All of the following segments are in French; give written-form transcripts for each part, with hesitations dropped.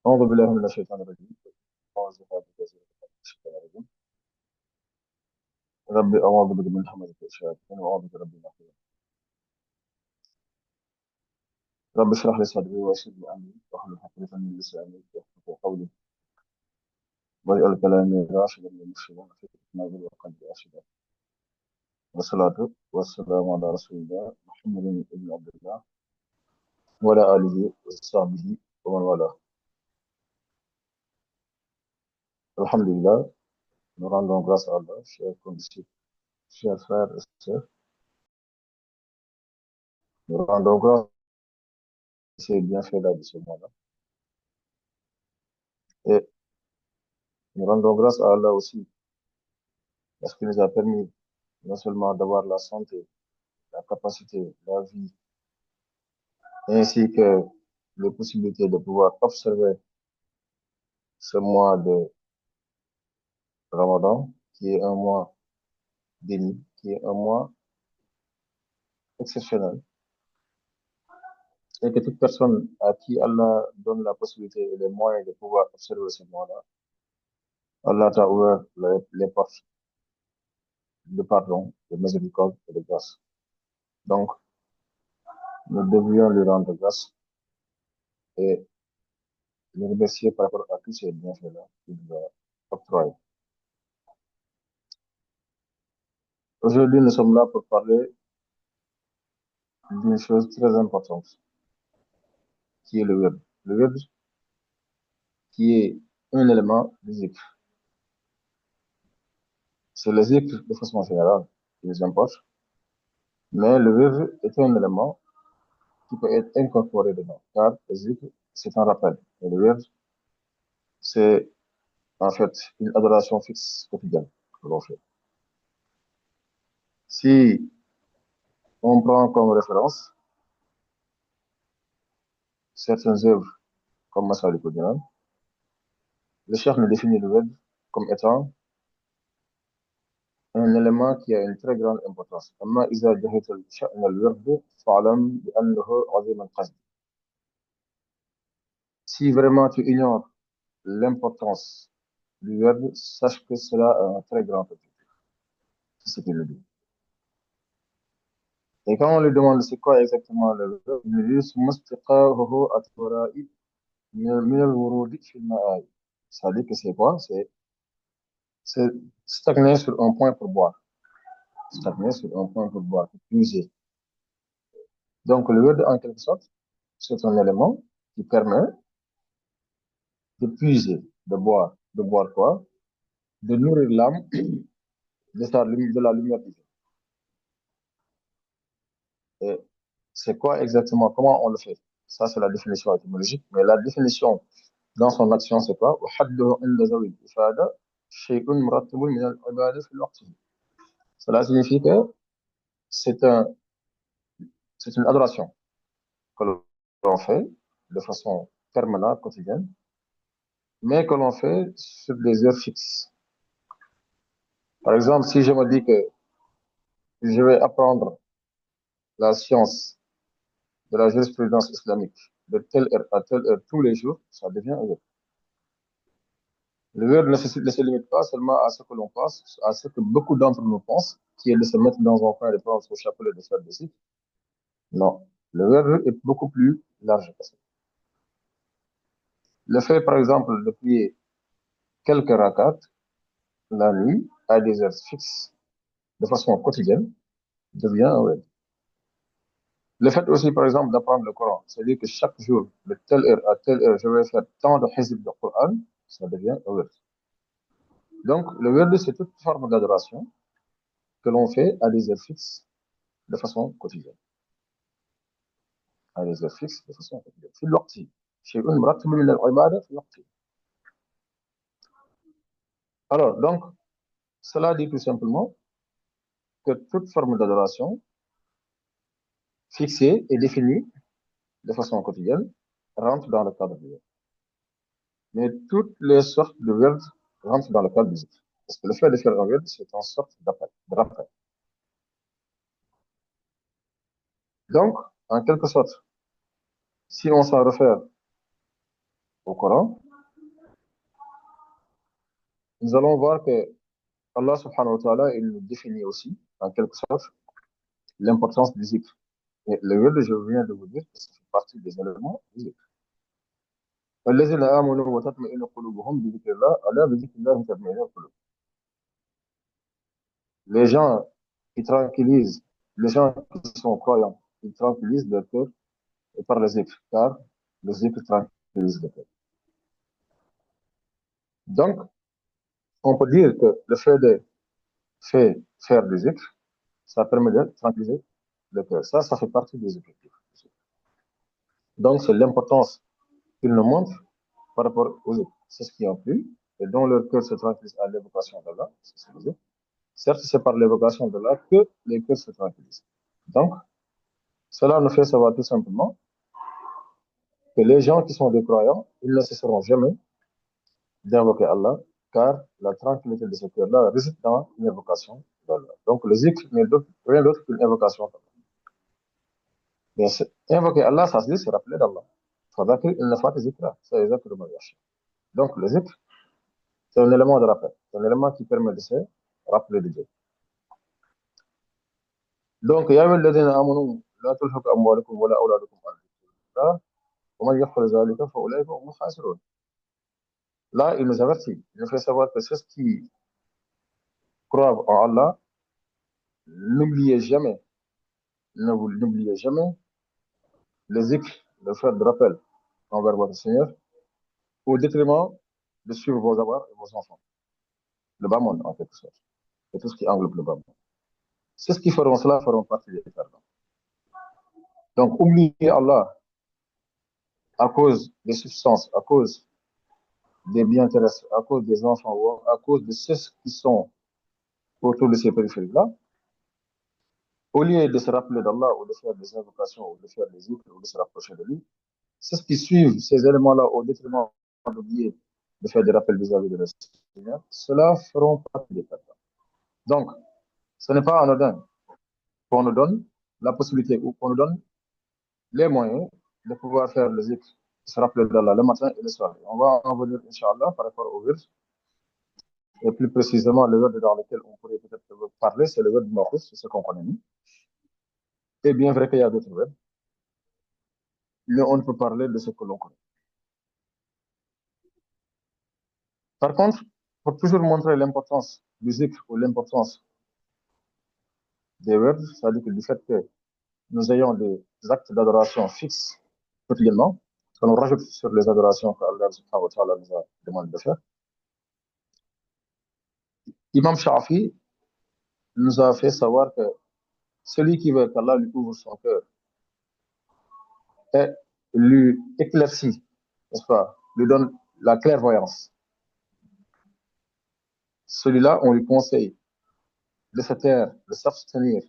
أعوذ بالله من الشيطان الرجيم. أعوذ بالله من الشيطان الرجيم. ربي أعوذ بك من همزة الشياطين وأعوذ بربي من الشيطان. رب اشرح لي صدري ويسر لي أمري واحلل عقدة من لساني يفقهوا قولي واجعل كلامي راشدا ومرشدا وفكرتي نابض وقلبي أرشدا. والصلاة والسلام على رسول الله محمد بن عبد الله وعلى آله وصحبه ومن والاه. Alhamdulillah, nous rendons grâce à Allah, chers condisciples, chers frères et sœurs. Nous rendons grâce à ces bienfaits-là de ce monde-là. Et nous rendons grâce à Allah aussi parce qu'il nous a permis non seulement d'avoir la santé, la capacité, la vie, ainsi que les possibilités de pouvoir observer ce mois de Ramadan, qui est un mois béni, qui est un mois exceptionnel, et que toute personne à qui Allah donne la possibilité et les moyens de pouvoir observer ce mois-là, Allah t'a ouvert les portes de pardon, de miséricorde et de grâce. Donc, nous devrions lui rendre grâce et le remercier par rapport à tous ces bienfaits-là qu'il nous a octroyés. Aujourd'hui, nous sommes là pour parler d'une chose très importante, qui est le web. Le web, qui est un élément du zikr. C'est le zikr de façon générale qui nous importe, mais le web est un élément qui peut être incorporé dedans, car le zikr, c'est un rappel. Et le web, c'est en fait une adoration fixe quotidienne que l'on fait. Si on prend comme référence certaines œuvres comme Massalikul Jinan, le cheikh nous définit le web comme étant un élément qui a une très grande importance. أما إذا جهلت شأن الورد فاعلم بأنه عظيم القصد. Si vraiment tu ignores l'importance du word, sache que cela a un très grand objectif. C'est ce qu'il nous dit. Et quand on lui demande c'est quoi exactement le word, il nous dit ثم استقاؤه الترائي من الورود في الماء. Ça dit que c'est quoi? C'est stagner sur un point pour boire. Stagner sur un point pour boire, pour puiser. Donc le word, en quelque sorte, c'est un élément qui permet de puiser, de boire. De boire quoi? De nourrir l'âme de la lumière divine. Et c'est quoi exactement? Comment on le fait? Ça, c'est la définition étymologique. Mais la définition dans son action, c'est quoi? Cela signifie que c'est un, c'est une adoration que l'on fait de façon permanente, quotidienne, mais que l'on fait sur des heures fixes. Par exemple, si je me dis que je vais apprendre la science de la jurisprudence islamique de telle heure à telle heure tous les jours, ça devient un word. Le word ne se limite pas seulement à ce que l'on pense, à ce que beaucoup d'entre nous pensent, qui est de se mettre dans un coin, de prendre son chapelet et de faire des sites. Non. Le word est beaucoup plus large que ça. Le fait, par exemple, de prier quelques rakats la nuit à des heures fixes, de façon quotidienne, devient un word. Le fait aussi, par exemple, d'apprendre le Coran, c'est-à-dire que chaque jour, de telle heure à telle heure, je vais faire tant de hizb de Coran, ça devient un word. Donc, le word, c'est toute forme d'adoration que l'on fait à des heures fixes de façon quotidienne. À des heures fixes de façon quotidienne. في الوقت شيء مرتب من العبادة في الوقت. Alors, donc, cela dit tout simplement que toute forme d'adoration fixée et définie de façon quotidienne rentre dans le cadre du word. Mais toutes les sortes de words rentrent dans le cadre du zikr. Parce que le fait de faire un word, c'est une sorte d'appel, de rappel. Donc, en quelque sorte, si on s'en réfère au Coran, nous allons voir que Allah subhanahu wa ta'ala, il nous définit aussi, en quelque sorte, l'importance du zikr. Et le wird, je viens de vous dire que ça fait partie des éléments du zikr. الذين آمنوا وتطمئن قلوبهم بذكر الله ألا بذكر الله تطمئن القلوب. Les gens qui tranquillisent, les gens qui sont croyants, ils tranquillisent leur cœur par le zikr, car le zikr tranquillise le cœur. Donc, on peut dire que le fait de faire du zikr, ça permet de tranquilliser le cœur. Ça fait partie des objectifs. Donc, c'est l'importance qu'ils nous montrent par rapport aux zikr. C'est ce qui a plu, et dont leur cœur se tranquillise à l'évocation d'Allah, c'est le zikr. Certes, c'est par l'évocation d'Allah que les cœurs se tranquillisent. Donc, cela nous fait savoir tout simplement que les gens qui sont des croyants, ils ne cesseront jamais d'invoquer Allah, car la tranquillité de ce cœur-là réside dans une invocation d'Allah. Donc, le zikr n'est rien d'autre qu'une invocation d'Allah. Mais invoquer Allah, ça se dit, c'est rappeler d'Allah. Donc, le zikr, c'est un élément de rappel. C'est un élément qui permet de se rappeler de Dieu. Donc, يا أيها الذين آمنوا لا تلهكم أموالكم ولا أولادكم عن ذكر الله ومن يفعل ذلك فأولئك هم الخاسرون. Là, il nous avertit. Il nous fait savoir que ceux qui croient en Allah, n'oubliez jamais, n'oubliez jamais le zikr, le fait de rappel envers votre Seigneur, au détriment de suivre vos avoirs et vos enfants. Le bas monde, en quelque sorte. Et tout ce qui englobe le bas monde. Ceux qui feront cela feront partie des perdants. Donc, oublier Allah à cause des substances, à cause des biens terrestres, à cause des enfants ou à cause de ceux qui sont autour de ces périphéries-là, au lieu de se rappeler d'Allah ou de faire des invocations ou de faire des zikrs ou de se rapprocher de lui, ceux qui suivent ces éléments-là au détriment d'oublier de faire des rappels vis-à-vis de leur Seigneur, ceux-là feront partie des perdants. Donc, ce n'est pas anodin qu'on nous donne la possibilité ou qu'on nous donne les moyens de pouvoir faire le zikr, se rappeler d'Allah le matin et le soir. On va en venir, Inch'Allah, par rapport au wird. Et plus précisément, le wird dans lequel on pourrait peut-être parler, c'est le wird de Mawqif, c'est ce qu'on connaît. Et bien vrai qu'il y a d'autres words, mais on ne peut parler de ce que l'on connaît. Par contre, pour toujours montrer l'importance du zikr ou l'importance des words, c'est-à-dire que du fait que nous ayons des actes d'adoration fixes quotidiennement, qu'on rajoute sur les adorations qu'Allah subhanahu wa ta'ala nous a demandé de faire, Imam Shafi nous a fait savoir que celui qui veut qu'Allah lui ouvre son cœur et lui éclaircit, n'est-ce pas, lui donne la clairvoyance, celui-là, on lui conseille de se taire, de s'abstenir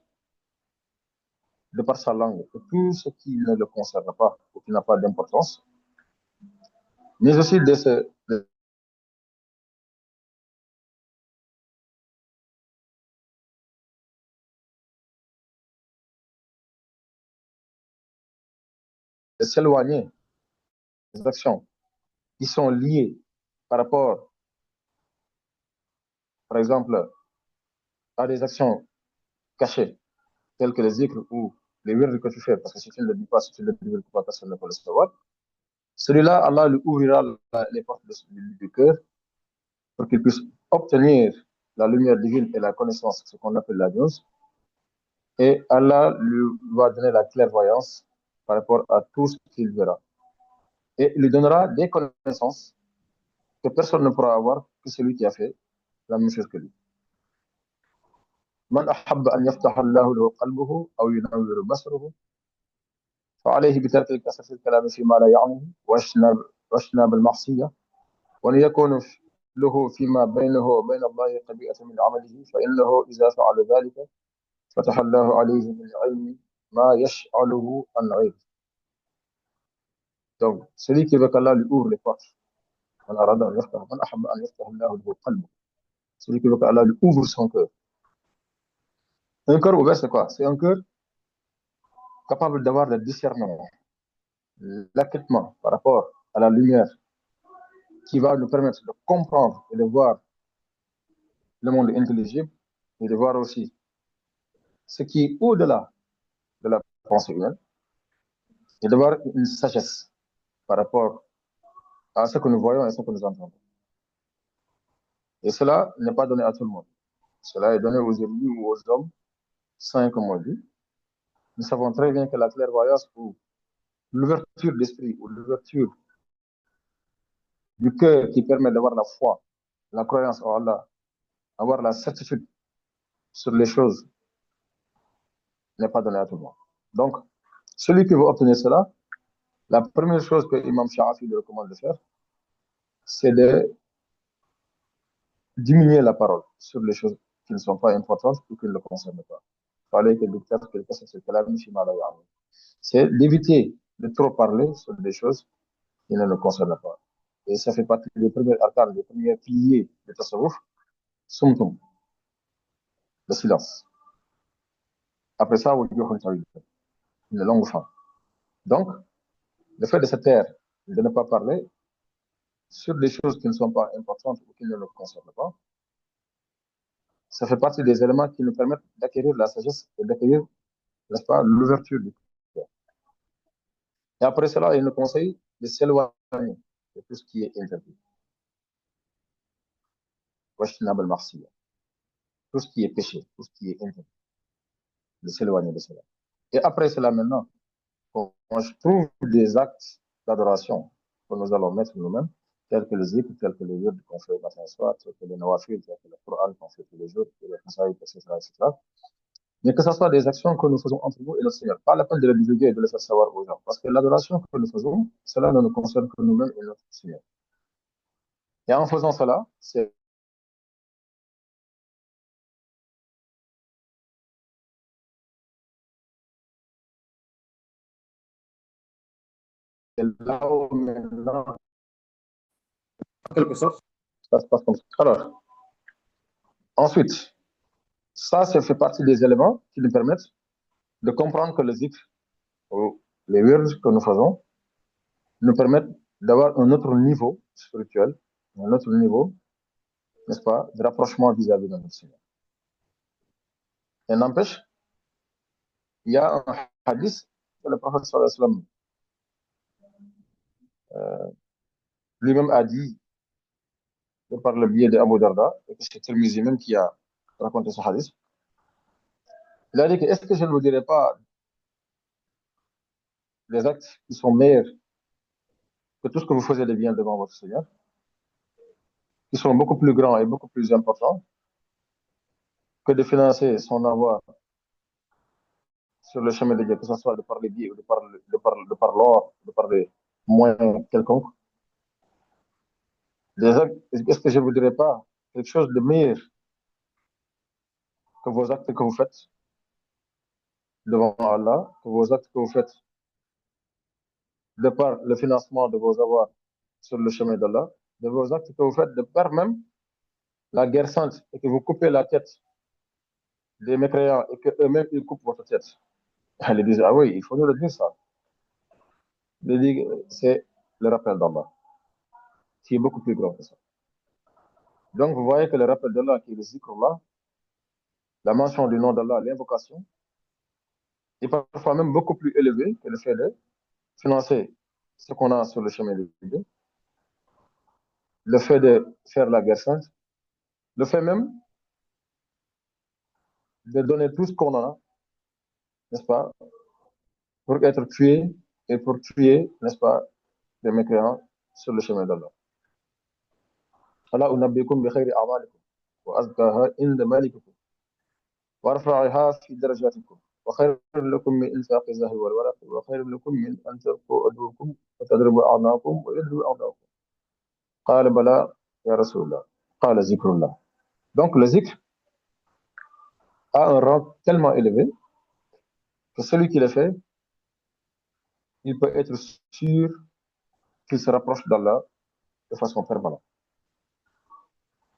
de par sa langue, de tout ce qui ne le concerne pas ou qui n'a pas d'importance, mais aussi de s'éloigner des actions qui sont liées par rapport, par exemple, à des actions cachées, telles que les zikr ou les wirds que tu fais, parce que si tu ne le dis pas, si tu ne le dis pas, personne ne peut le savoir. Celui-là, Allah lui ouvrira les portes du cœur pour qu'il puisse obtenir la lumière divine et la connaissance, ce qu'on appelle la gnose, et Allah lui va donner la clairvoyance par rapport à tout ce qu'il verra. Et il lui donnera des connaissances que personne ne pourra avoir que celui qui a fait la même chose que lui. من أحب أن يفتح الله له قلبه أو ينور بصره فعليه بترك الكسر الكلام فيما لا يعنيه واجتناب المعصية وأن يكون له فيما بينه وبين الله قبيئة من عمله فإنه إذا فعل ذلك فتح الله عليه من علم ما يشعله عن غيره. Donc, celui qui veut qu'Allah lui ouvre les portes, من أراد أن يفتح من أحب أن يفتح الله له قلبه, celui qui veut qu'Allah lui ouvre son cœur. Un cœur ouvert, c'est quoi? C'est un cœur capable d'avoir le discernement, l'acquittement par rapport à la lumière qui va nous permettre de comprendre et de voir le monde intelligible et de voir aussi ce qui est au-delà de la pensée humaine et d'avoir une sagesse par rapport à ce que nous voyons et ce que nous entendons. Et cela n'est pas donné à tout le monde. Cela est donné aux élus ou aux hommes saints, comme on dit. Nous savons très bien que la clairvoyance ou l'ouverture d'esprit ou l'ouverture du cœur qui permet d'avoir la foi, la croyance en Allah, avoir la certitude sur les choses n'est pas donné à tout le monde. Donc, celui qui veut obtenir cela, la première chose que l'imam Shafi lui recommande de faire, c'est de diminuer la parole sur les choses qui ne sont pas importantes ou qui ne le concernent pas. C'est d'éviter de trop parler sur des choses qui ne le concernent pas. Et ça fait partie des premiers arcanes, des premiers piliers de tasawwuf, sumtum, le silence. Après ça, une longue fin. Donc, le fait de se taire, de ne pas parler sur des choses qui ne sont pas importantes ou qui ne le concernent pas, ça fait partie des éléments qui nous permettent d'acquérir la sagesse et d'acquérir, n'est-ce pas, l'ouverture du cœur. Et après cela, il nous conseille de s'éloigner de tout ce qui est interdit. Tout ce qui est péché, tout ce qui est interdit, de s'éloigner de cela. Et après cela, maintenant, quand je trouve des actes d'adoration que nous allons mettre nous-mêmes, tels que le zikr, tels que les yeux qu'on fait matin et soir, tels que les nawafil, tels que le Coran qu'on fait tous les jours, les conseils, etc., etc. Mais que ce soit des actions que nous faisons entre nous et notre Seigneur. Pas la peine de le divulguer et de le faire savoir aux gens. Parce que l'adoration que nous faisons, cela ne nous concerne que nous-mêmes et notre Seigneur. Et en faisant cela, c'est là où maintenant, en quelque sorte, ça se passe comme ça. Alors, ensuite, ça fait partie des éléments qui nous permettent de comprendre que le zikr, ou les words que nous faisons, nous permettent d'avoir un autre niveau spirituel, un autre niveau, n'est-ce pas, de rapprochement vis-à-vis de notre Seigneur. Et n'empêche, il y a un hadith que le prophète sallallahu alayhi wa sallam lui-même a dit par le biais d'Abu Darda, et que c'est Tirmizi même qui a raconté ce hadith. Il a dit que est-ce que je ne vous dirai pas des actes qui sont meilleurs que tout ce que vous faisiez de bien devant votre Seigneur, qui sont beaucoup plus grands et beaucoup plus importants que de financer son avoir sur le chemin de Dieu, que ce soit de par les billets ou de par l'or, de par les moyens quelconques. Est-ce que je ne vous dirai pas quelque chose de meilleur que vos actes que vous faites devant Allah, que vos actes que vous faites de par le financement de vos avoirs sur le chemin d'Allah, de vos actes que vous faites de par même la guerre sainte et que vous coupez la tête des mécréants et qu'eux-mêmes ils coupent votre tête. Ils disent, ah oui, il faut nous le dire ça. Ils disent, c'est le rappel d'Allah, qui est beaucoup plus grand que ça. Donc vous voyez que le rappel d'Allah, qui est le zikrullah, la mention du nom d'Allah, l'invocation, est parfois même beaucoup plus élevé que le fait de financer ce qu'on a sur le chemin de Dieu, le fait de faire la guerre sainte, le fait même de donner tout ce qu'on a, n'est-ce pas, pour être tué et pour tuer, n'est-ce pas, les mécréants sur le chemin d'Allah. Allah unabbikum bi khayri a'malikum wa azkaha inda malikum wa arfa'aha fi darajatikum wa khayrun lakum min infaqi zahri wal waraq wa khayrun lakum min an tarku adukum wa tadribu a'naqakum wa yadribu a'naqakum. Qala bala ya Rasulullah. Qala zikrullah. Donc le zikr a un rang tellement élevé que celui qui le fait, il peut être sûr qu'il se rapproche d'Allah de façon permanente.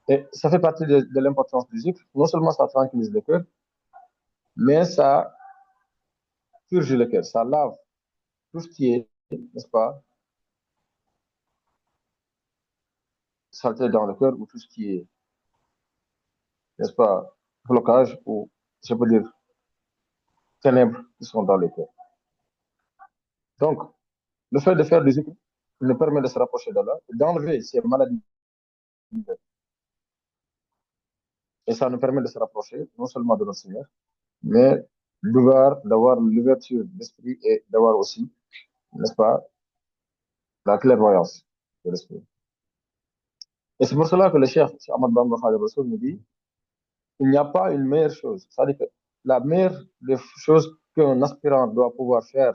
Et ça fait partie de l'importance du zikr. Non seulement ça tranquillise le cœur, mais ça purge le cœur, ça lave tout ce qui est, n'est-ce pas, saleté dans le cœur ou tout ce qui est, n'est-ce pas, blocage ou, je peux dire, ténèbres qui sont dans le cœur. Donc, le fait de faire du zikr nous permet de se rapprocher d'Allah, d'enlever ces maladies. Et ça nous permet de se rapprocher non seulement de notre Seigneur, mais d'avoir l'ouverture d'esprit et d'avoir aussi, n'est-ce pas, la clairvoyance de l'esprit. Et c'est pour cela que le Cheikh Ahmad Bamba Khadim Rassoul nous dit il n'y a pas une meilleure chose. C'est-à-dire que la meilleure des choses qu'un aspirant doit pouvoir faire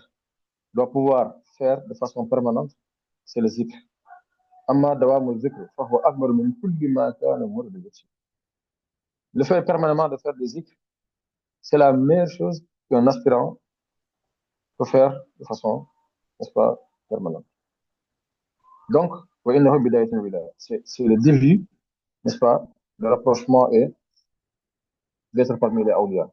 de façon permanente, c'est le zikr. Amma dawamu zikr, fahuwa akbar min kulli ma kana murad bihi. Le fait permanemment de faire des zikr, c'est la meilleure chose qu'un aspirant peut faire de façon, n'est-ce pas, permanente. Donc, c'est le début, n'est-ce pas, le rapprochement et d'être parmi les awliya.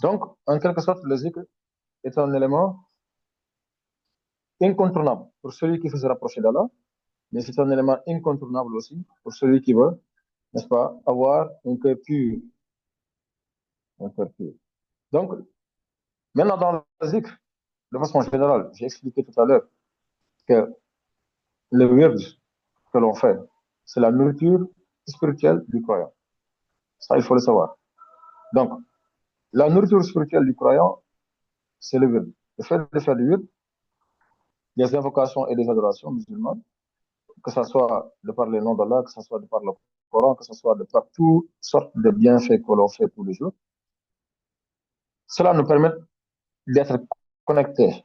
Donc, en quelque sorte, le zikr est un élément incontournable pour celui qui veut se rapprocher d'Allah, mais c'est un élément incontournable aussi pour celui qui veut, n'est-ce pas, avoir un cœur pur. Un cœur pur. Donc, maintenant, dans le zikr, de façon générale, j'ai expliqué tout à l'heure que le wird que l'on fait, c'est la nourriture spirituelle du croyant. Ça, il faut le savoir. Donc, la nourriture spirituelle du croyant, c'est le wird. Le fait de faire du wird, des invocations et des adorations musulmanes, que ce soit de par les noms d'Allah, que ce soit de par le Coran, que ce soit de par toutes sortes de bienfaits que l'on fait tous les jours, cela nous permet d'être connectés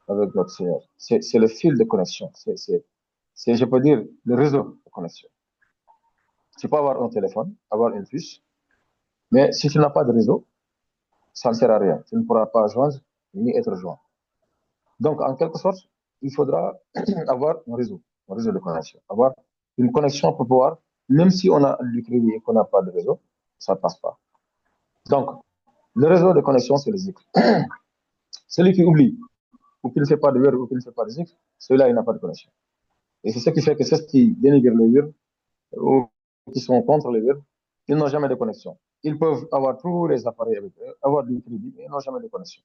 avec notre Seigneur. C'est le fil de connexion. C'est, je peux dire, le réseau de connexion. Tu peux avoir un téléphone, avoir une fiche, mais si tu n'as pas de réseau, ça ne sert à rien. Tu ne pourras pas joindre ni être joint. Donc, en quelque sorte, il faudra avoir un réseau de connexion, avoir une connexion pour pouvoir, même si on a du crédit et qu'on n'a pas de réseau, ça ne passe pas. Donc, le réseau de connexion, c'est le zikr. Celui qui oublie, ou qui ne fait pas de wird, ou qui ne fait pas de zikr, celui-là, il n'a pas de connexion. Et c'est ce qui fait que ceux qui dénigrent les wird, ou qui sont contre les wird, ils n'ont jamais de connexion. Ils peuvent avoir tous les appareils avec eux, avoir du crédit, mais ils n'ont jamais de connexion.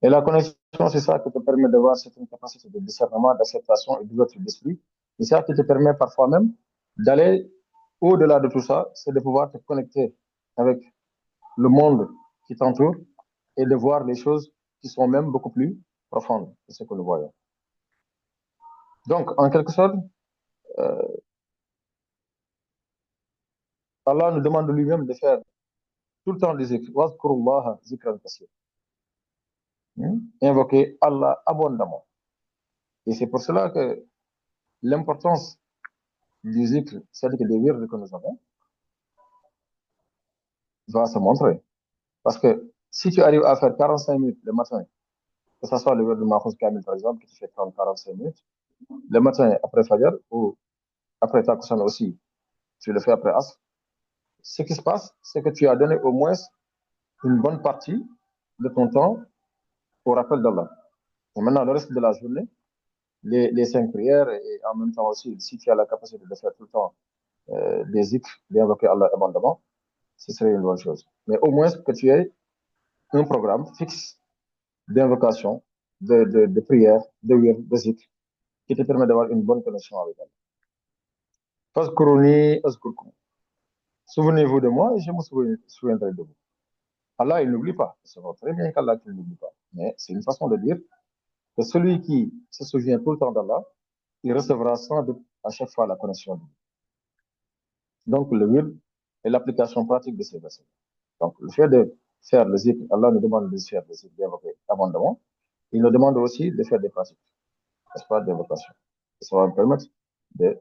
Et la connexion, c'est ça qui te permet d'avoir certaines capacités de discernement, d'acceptation et d'ouverture d'esprit. C'est ça qui te permet parfois même d'aller au-delà de tout ça, c'est de pouvoir te connecter avec le monde qui t'entoure et de voir les choses qui sont même beaucoup plus profondes que ce que nous voyons. Donc, en quelque sorte, euh, Allah nous demande lui-même de faire tout le temps des zikr. Invoquer Allah abondamment. Et c'est pour cela que l'importance du zikr, c'est-à-dire que des virdes que nous avons, va se montrer. Parce que si tu arrives à faire 45 minutes le matin, que ce soit le wird de Mahfouz Kamil par exemple, qui fait 30-45 minutes, le matin après Fajr ou après Takussan aussi, tu le fais après Asr, ce qui se passe, c'est que tu as donné au moins une bonne partie de ton temps au rappel d'Allah. Et maintenant, le reste de la journée, les 5 prières et en même temps aussi, si tu as la capacité de faire tout le temps des zikr, d'invoquer Allah abondamment, ce serait une bonne chose. Mais au moins que tu aies un programme fixe d'invocation, de prière, de wird, de zikr, qui te permet d'avoir une bonne connexion avec Allah. Fazkuruni azkurkum. Souvenez-vous de moi et je me souviendrai de vous. Allah, il n'oublie pas. C'est très bien qu'Allah ne n'oublie pas. Mais c'est une façon de dire que celui qui se souvient tout le temps d'Allah, il recevra sans doute à chaque fois la connexion de lui. Donc, le wird est l'application pratique de ces versets. Donc, le fait de faire le zikr, Allah nous demande de faire le zikr d'invoquer abondamment. Il nous demande aussi de faire des pratiques, n'est-ce pas, d'invocation. Ça va me permettre de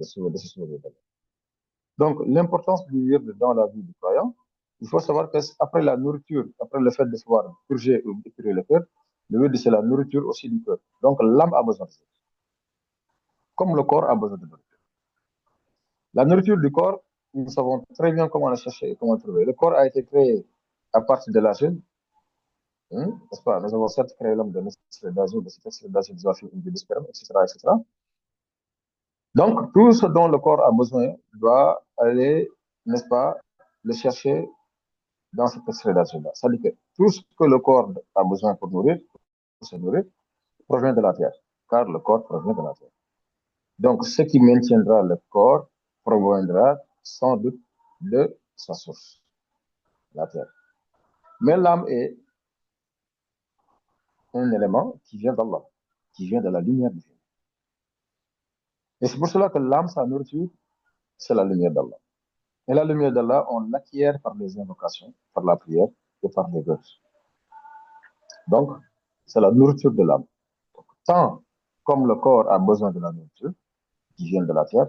se souvenir d'Allah. Donc, l'importance du wird dans la vie du croyant, il faut savoir qu'après la nourriture, après le fait de pouvoir purger ou épurer le cœur, le wird, c'est la nourriture aussi du cœur. Donc, l'âme a besoin de ça. Comme le corps a besoin de nourriture. La nourriture du corps, nous savons très bien comment la chercher et comment la trouver. Le corps a été créé à partir de l'argile N'est-ce pas? Nous avons certes créé l'homme de notre d'azur, de cet excès d'azur nous a fait une vie d'espérance, etc., etc. Donc, tout ce dont le corps a besoin doit aller, n'est-ce pas, le chercher dans cet excès d'azur-là. C'est-à-dire que tout ce que le corps a besoin pour nourrir, pour se nourrir, provient de la terre, car le corps provient de la terre. Donc, ce qui maintiendra le corps proviendra sans doute de sa source, la terre. Mais l'âme est un élément qui vient d'Allah, qui vient de la lumière divine. Et c'est pour cela que l'âme, sa nourriture, c'est la lumière d'Allah. Et la lumière d'Allah, on l'acquiert par les invocations, par la prière et par les vœux. Donc, c'est la nourriture de l'âme. Tant comme le corps a besoin de la nourriture qui vient de la terre,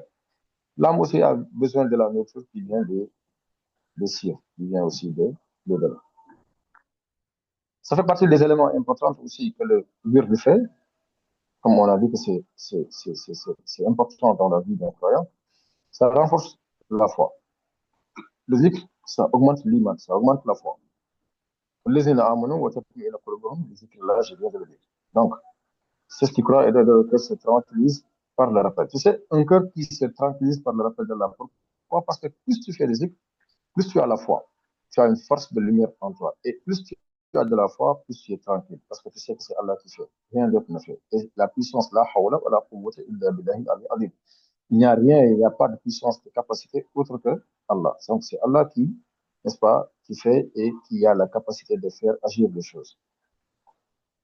l'âme aussi a besoin de la nourriture qui vient des cieux, qui vient aussi de l'au-delà. Ça fait partie des éléments importants aussi que le wird fait, comme on a dit que c'est important dans la vie d'un croyant, ça renforce la foi. Le zikr, ça augmente l'iman, ça augmente la foi. Les amanu wa tatma'innu qulubuhum bi zikrillah, je viens de le dire. Donc, c'est ce qui croit et le cœur se tranquillise par le rappel. Tu sais, un cœur qui se tranquillise par le rappel de la foi. Pourquoi? Parce que plus tu fais des zikr, plus tu as la foi. Tu as une force de lumière en toi. Et plus tu as de la foi, plus tu es tranquille. Parce que tu sais que c'est Allah qui fait. Rien d'autre ne fait. Et la puissance, la hawla wa la quwwata illa billahi al-azim. Il n'y a rien, il n'y a pas de puissance, de capacité autre que Allah. Donc c'est Allah qui, n'est-ce pas, qui fait et qui a la capacité de faire agir les choses.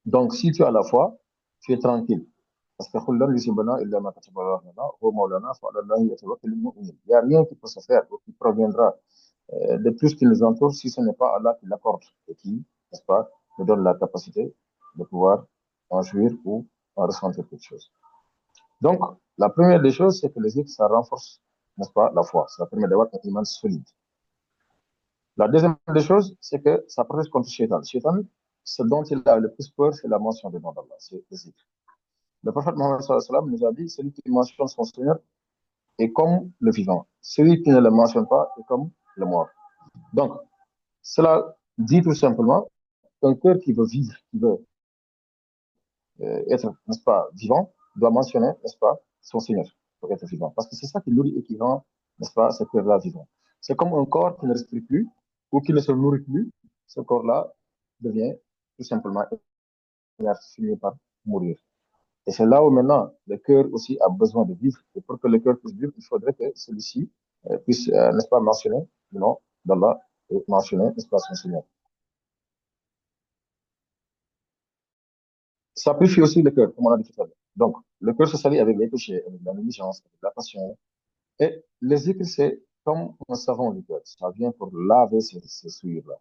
Donc si tu as la foi, tu es tranquille. Parce que il n'y a rien qui peut se faire ou qui proviendra de tout ce qui nous entoure si ce n'est pas Allah qui l'accorde et qui, n'est-ce pas, nous donne la capacité de pouvoir en jouir ou en ressentir quelque chose. Donc, la première des choses, c'est que les zikr, ça renforce, n'est-ce pas, la foi. Ça permet d'avoir un iman solide. La deuxième des choses, c'est que ça protège contre le shaitan. Le shaitan, ce dont il a le plus peur, c'est la mention du nom d'Allah, c'est le zikr. Le prophète Mohammed nous a dit, celui qui mentionne son Seigneur est comme le vivant. Celui qui ne le mentionne pas est comme le mort. Donc, cela dit tout simplement qu'un cœur qui veut vivre, qui veut être, n'est-ce pas, vivant, doit mentionner, n'est-ce pas, son Seigneur pour être vivant. Parce que c'est ça qui nourrit et qui rend, n'est-ce pas, ce cœur-là vivant. C'est comme un corps qui ne respire plus ou qui ne se nourrit plus. Ce corps-là devient tout simplement finit par mourir. Et c'est là où maintenant le cœur aussi a besoin de vivre. Et pour que le cœur puisse vivre, il faudrait que celui-ci puisse, n'est-ce pas, mentionner le nom d'Allah et mentionner, n'est-ce pas, son Seigneur. Ça purifie aussi le cœur, comme on a dit tout à l'heure. Donc, le cœur se salit avec les péchés, avec la négligence, avec la passion. Et les zikr, c'est comme un savon du cœur. Ça vient pour laver ces souillures-là.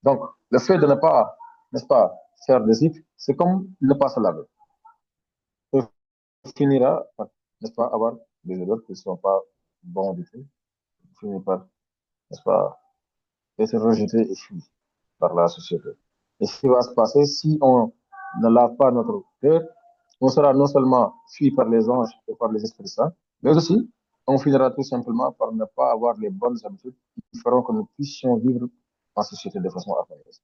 Donc, le fait de ne pas, n'est-ce pas, faire des zikr, c'est comme ne pas se laver. On finira par, n'est-ce pas, avoir des odeurs qui ne sont pas bons du tout. On finit par, n'est-ce pas, être rejeté et fui par la société. Et ce qui va se passer si on ne lave pas notre cœur, on sera non seulement fui par les anges et par les esprits saints, mais aussi on finira tout simplement par ne pas avoir les bonnes habitudes qui feront que nous puissions vivre en société de façon harmonieuse.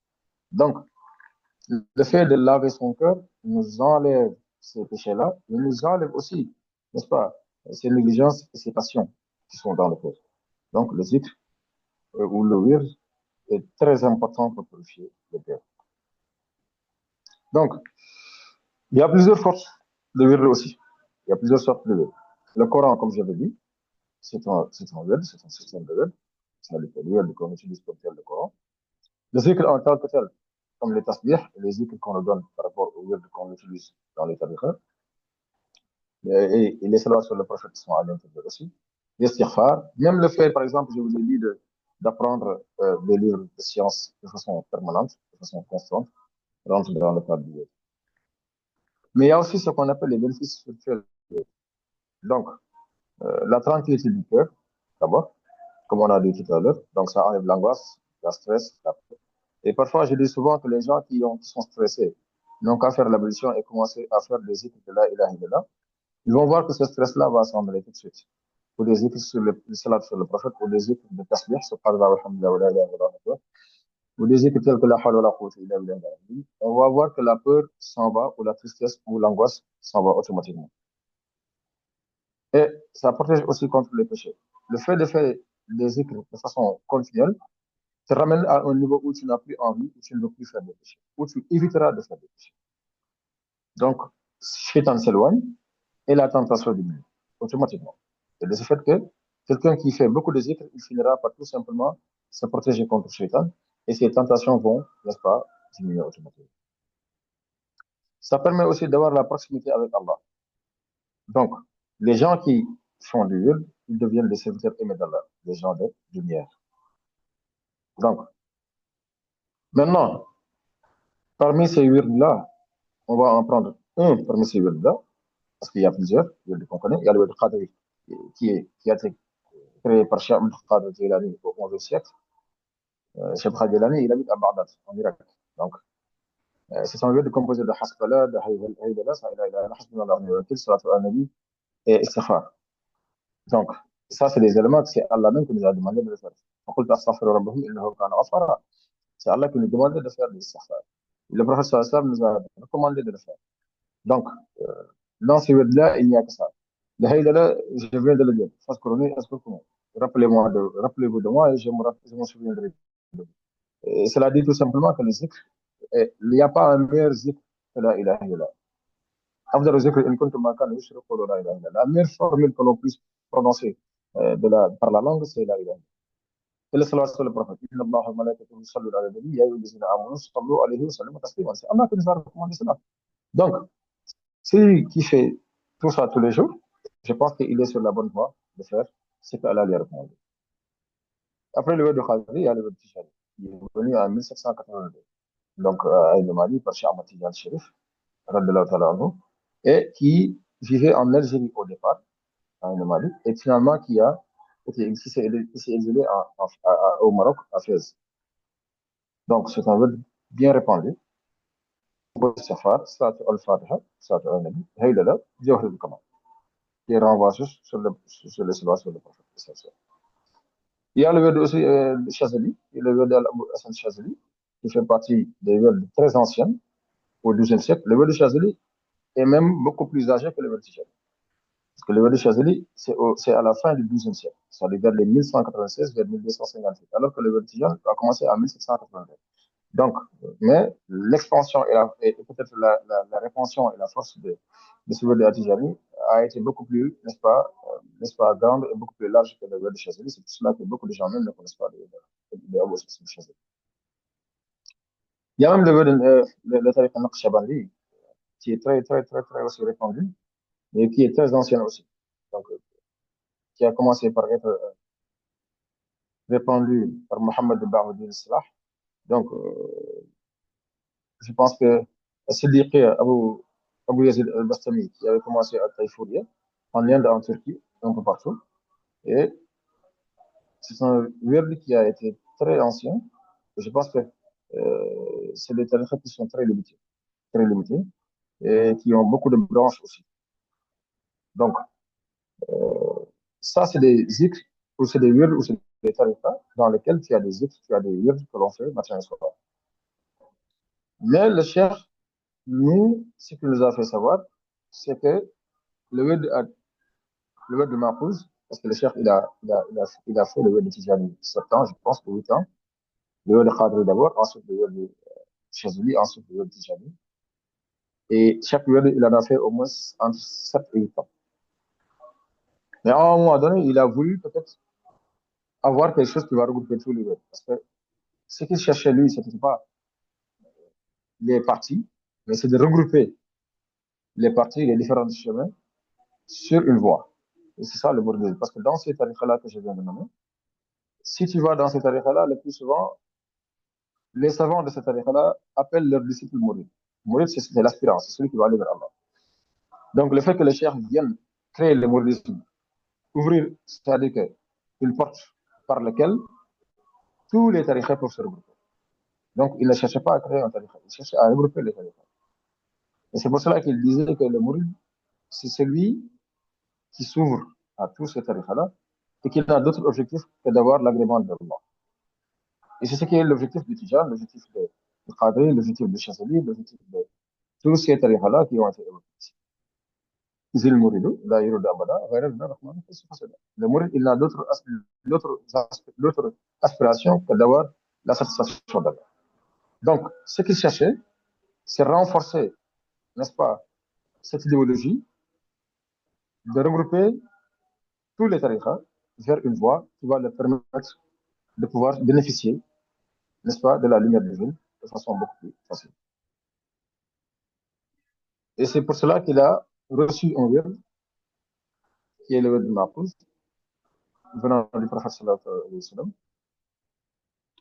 Donc, le fait de laver son cœur nous enlève ces péchés-là, mais nous enlève aussi, n'est-ce pas, ces négligences et ces passions qui sont dans le cœur. Donc, le zikr ou le wir est très important pour purifier le cœur. Donc, il y a plusieurs forces de wird aussi. Il y a plusieurs sortes de wird. Le Coran, comme je l'ai dit, c'est un wird, c'est un système de wird. C'est-à-dire que le wird qu'on utilise pour tel le Coran. Le zikr en tant que tel, comme les tasbih et les zikr qu'on nous donne par rapport au wird qu'on utilise dans les tariqas. Et les salawats sur le prophète sont à l'intérieur aussi. L'istighfar, même le fait, par exemple, je vous ai dit d'apprendre des livres de sciences de façon permanente, de façon constante, rentre dans le cadre du wird. Mais il y a aussi ce qu'on appelle les bénéfices spirituels. Donc, la tranquillité du cœur, d'abord, comme on a dit tout à l'heure. Donc, ça enlève l'angoisse, la stress. Et parfois, je dis souvent que les gens qui sont stressés n'ont qu'à faire l'abolition et commencer à faire des zikr de la ilaha illallah. Ils vont voir que ce stress-là va s'en aller tout de suite. Ou des zikr sur le salat sur le prophète, ou des zikr de tasbih, subhanallah, walhamdulillah, wa la ilaha illallah. ou des zikrs tels que la hawla wa la quwwata illa billah, on va voir que la peur s'en va, ou la tristesse, ou l'angoisse s'en va automatiquement. Et ça protège aussi contre les péchés. Le fait de faire des zikrs de façon continuelle te ramène à un niveau où tu n'as plus envie, où tu ne veux plus faire des péchés, où tu éviteras de faire des péchés. Donc, Shaitan s'éloigne et la tentation diminue automatiquement. Et de ce fait que quelqu'un qui fait beaucoup de zikr, il finira par tout simplement se protéger contre Shaitan et ses tentations vont, n'est-ce pas, diminuer automatiquement. Ça permet aussi d'avoir la proximité avec Allah. Donc, les gens qui font du wird, ils deviennent des serviteurs aimés d'Allah, des gens de lumière. Donc, maintenant, parmi ces wirds-là, on va en prendre un parmi ces wirds-là, parce qu'il y a plusieurs wirds qu'on connaît. Il y a le wird Qadri, qui a été créé par Cheikh Abdul Qadir Jilani au XIe siècle. Cheikh Abdul Jilani, il habite à Bagdad, en Irak. Donc, c'est un wird composé de Hasbala, de Haydala, Hasbunallah wa ni'mal wakil, Salatu al-Nabi et Istighfar. Donc, ça, c'est des éléments que c'est Allah même qui nous a demandé de le faire. C'est Allah qui nous demandait de faire des istighfar. Le prophète sallallahu nous a recommandé de le faire. Donc, euh, dans ce word-là, il n'y a que ça. Le haïdala, je viens de le dire. Rappelez-vous de moi et je me souviendrai de vous. Et cela dit tout simplement que le zikr, il n'y a pas un meilleur zikr que la ilaha illallah. أفضل ذكر إن كنتم ما كان يشرك قولوا لا إله إلا الله. La meilleure formule que l'on puisse prononcer par la langue, c'est la ilaha illallah. Et le salat sur le prophète. Inna Allah wa malaikatahu yusalluna ala nabi ya ayyuhallazina amanu sallu alayhi wa sallimu taslima. C'est Allah qui nous a recommandé cela. Donc, celui qui fait tout ça tous les jours, je pense qu'il est sur la bonne voie de faire ce qu'Allah lui a recommandé. Après le word de Khadri, il y a le word de Tijani. Il est venu en 1782. Donc, à le Mali par Cheikh Ahmad Tijan Sherif, et qui vivait en Algérie au départ, à le Mali, et finalement qui s'est exilé au Maroc, à Fès. Donc, c'est un word bien répandu. Safar, Salat al-Fatiha, Salat al-Nabi, Haylala, Jawhar al-Kamal, qui renvoie sur le salat sur le prophète. Il y a le word aussi de Chazali, le word d'Al-Abu Hassan Chazali, qui fait partie des words très anciens, au XIIe siècle. Le word de Chazali est même beaucoup plus âgé que le word de Chazali. Parce que le word de Chazali, c'est à la fin du XIIe siècle, c'est-à-dire vers les 1196, vers 1258, alors que le word de Chazali a commencé en 1782. Donc, mais l'expansion et peut-être la répansion et la force de ce word de Atijani a été beaucoup plus, n'est-ce pas, grande et beaucoup plus large que le word de Chazali. C'est pour cela que beaucoup de gens même ne connaissent pas de Abu Chazali. Il y a même le word le tariq al-Naqshbandi, qui est très, très, très, très aussi répandu, mais qui est très ancien aussi. Donc, qui a commencé par être répandu par Mohammed Bahouddin Salah. Donc, je pense que Siddiqi Abu Yazid al-Bastami, qui avait commencé à Taïfouria, en Inde, en Turquie, un peu partout. Et c'est un wird qui a été très ancien. Et je pense que c'est des tariqats qui sont très limités, et qui ont beaucoup de branches aussi. Donc, ça, c'est des zikrs, ou c'est des wirds, ou c'est des tariqats dans lesquels tu as des zikrs, tu as des wirds que l'on fait matin et soir. Mais le cheikh, nous, ce qu'il nous a fait savoir, c'est que le wird, le wird de Marcouz, parce que le cheikh, il a fait le wird de Tijani 7 ans, je pense, ou 8 ans. Le wird de Khadri d'abord, ensuite le wird de Chazuli, ensuite le wird de Tijani. Et chaque wird, il en a fait au moins entre 7 et 8 ans. Mais à un moment donné, il a voulu peut-être avoir quelque chose qui va regrouper tous les words. Parce que ce qu'il cherchait, lui, ce n'était pas les parties, mais c'est de regrouper les parties, les différents chemins sur une voie. Et c'est ça le bordel. Parce que dans ces tariqas-là que je viens de nommer, si tu vas dans ces tariqas-là, le plus souvent, les savants de ces tariqas-là appellent leurs disciples mourid. Mourid, c'est l'aspirant, c'est celui qui va aller vers Allah. Donc, le fait que les cheikhs viennent créer le mouridisme, ouvrir, c'est-à-dire une porte par laquelle tous les tariqas peuvent se regrouper. Donc, il ne cherchait pas à créer un tariqa, il cherchait à regrouper les tariqas. Et c'est pour cela qu'il disait que le mourid, c'est celui qui s'ouvre à tous ces tariqas-là et qui n'a d'autre objectif que d'avoir l'agrément de Allah. Et c'est ce qui est l'objectif du Tijan, l'objectif de Qadri, l'objectif de Chazali, l'objectif de tous ces tariqas-là qui ont été évoqués ici. Zil Mouridu, la Yiruda Abada, Ghayra Bina Rahman, le Mourid, il n'a d'autre aspiration que d'avoir la satisfaction d'Allah. Donc, ce qu'il cherchait, c'est renforcer, n'est-ce pas, cette idéologie, de regrouper tous les tariqas vers une voie qui va leur permettre de pouvoir bénéficier, n'est-ce pas, de la lumière divine de façon beaucoup plus facile. Et c'est pour cela qu'il a reçu un wird qui est le wird de Mahfouz, venant du prophète sallallahu alayhi wa sallam,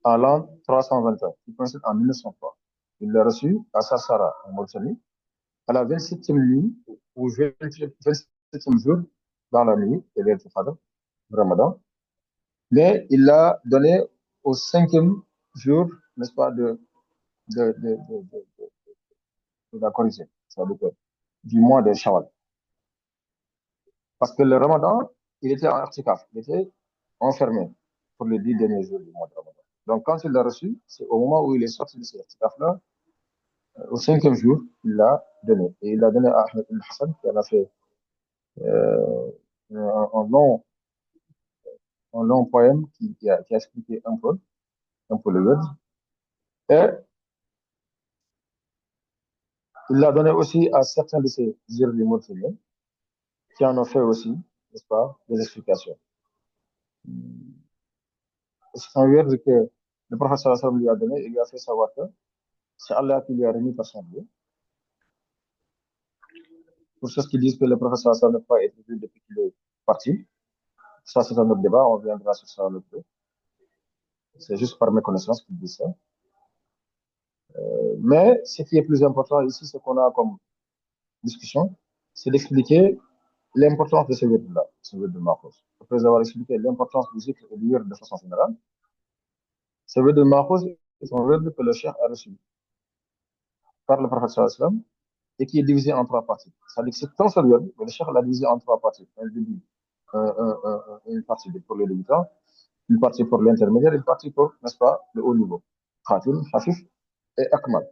en l'an 321, qui coïncide en 1903. Il l'a reçu à Sarsara, en Mauritanie, à la 27e nuit, ou 27e jour dans la nuit, et l'air du Ramadan. Mais il l'a donné au 5e jour, n'est-ce pas, de, de, de, de, de la corrigée, c'est-à-dire du mois de Shawwal. Parce que le Ramadan, il était en artikaf, il était enfermé pour les 10 derniers jours du mois de Ramadan. Donc, quand il l'a reçu, c'est au moment où il est sorti de cet artikaf-là, au 5e jour, il l'a donné. Et il l'a donné à Ahmed ibn Hassan, qui en a fait euh, un, long, un long poème qui a expliqué un peu le word. Et il l'a donné aussi à certains de ses érudits mauritaniens, qui en ont fait aussi, n'est-ce pas, des explications. C'est un word que le prophète sallallahu alayhi wa sallam lui a donné, il lui a fait savoir que c'est Allah qui lui a remis par son Dieu. Pour ceux qui disent que le prophète sallallahu alayhi wa sallam n'a pas été vu depuis qu'il est parti, ça c'est un autre débat, on reviendra sur ça un autre peu. C'est juste par méconnaissance qu'ils disent ça. Mais ce qui est plus important ici, ce qu'on a comme discussion, c'est d'expliquer l'importance de ce wird-là, ce wird de Mahfouz. Après avoir expliqué l'importance du zikr et du wird de façon générale, ce wird de Mahfouz est un wird que le cheikh a reçu par le prophète sallallahu alayhi wa sallam et qui est divisé en trois parties. C'est-à-dire que c'est un seul wird, mais le cheikh l'a divisé en trois parties. Un début, une partie pour les débutants, une partie pour l'intermédiaire, une partie pour, n'est-ce pas, le haut niveau. Khatim, Hafif et Akmal.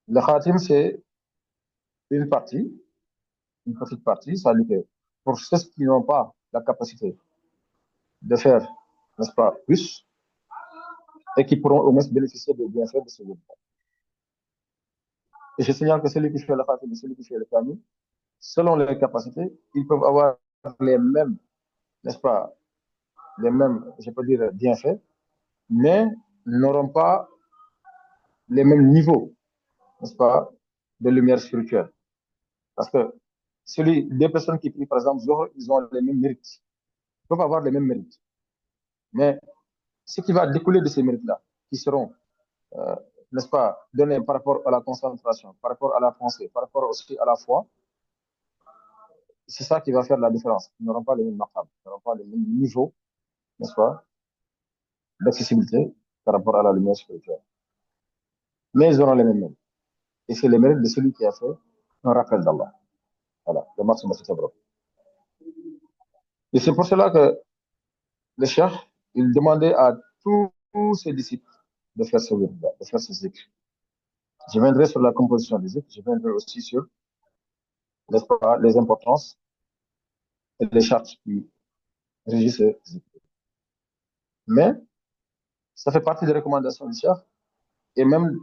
Le Khatim, c'est une partie, une petite partie, c'est-à-dire que pour ceux qui n'ont pas la capacité de faire, n'est-ce pas, plus, et qui pourront au moins bénéficier des bienfaits de ce groupe. Et je signale que celui qui fait le Khatim et celui qui fait le Kamil, selon les capacités, ils peuvent avoir les mêmes, n'est-ce pas, les mêmes, je peux dire, bienfaits, mais n'auront pas les mêmes niveaux, n'est-ce pas, de lumière spirituelle. Parce que des personnes qui prient, par exemple, ils ont les mêmes mérites. Ils peuvent avoir les mêmes mérites. Mais ce qui va découler de ces mérites-là, qui seront, euh, n'est-ce pas, donnés par rapport à la concentration, par rapport à la pensée, par rapport aussi à la foi, c'est ça qui va faire la différence. Ils n'auront pas les mêmes maqam, ils n'auront pas les mêmes niveaux, n'est-ce pas, d'accessibilité par rapport à la lumière spirituelle. Mais ils auront les mêmes mérites. Et c'est les mérites de celui qui a fait un rappel d'Allah. Voilà, le maximum c'est ça. Et c'est pour cela que le cheikh, il demandait à tous ses disciples de faire ce wird-là, de faire ce zikr. Je viendrai sur la composition des zikr, je viendrai aussi sur, n'est-ce pas, les importances et les chartes qui régissent ce zikr. Mais ça fait partie des recommandations du cheikh et même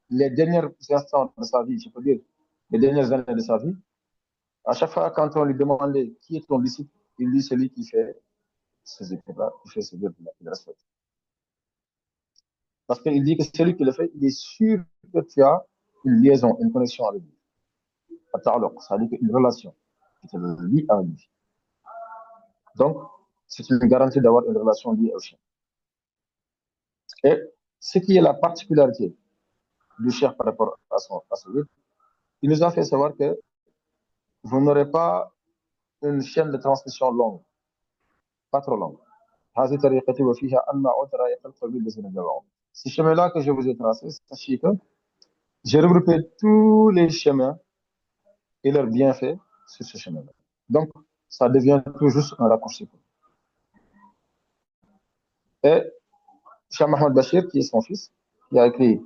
les derniers instants de sa vie, je peux dire, les dernières années de sa vie, à chaque fois quand on lui demandait qui est ton disciple, il dit celui qui fait ce zikr-là, qui fait ce wird-là, il respecte. Parce qu'il dit que celui qui le fait, il est sûr que tu as une liaison, une connexion avec lui. C'est-à-dire une relation qui te lie à lui. Donc, c'est une garantie d'avoir une relation liée au chien. Et ce qui est la particularité du chien par rapport à son livre, il nous a fait savoir que vous n'aurez pas une chaîne de transmission longue, pas trop longue. Ces chemins-là que je vous ai tracés, sachez que j'ai regroupé tous les chemins et leurs bienfaits sur ce chemin-là. Donc, ça devient tout juste un raccourci. Et Cheikh Mohamed Bachir, qui est son fils, qui a écrit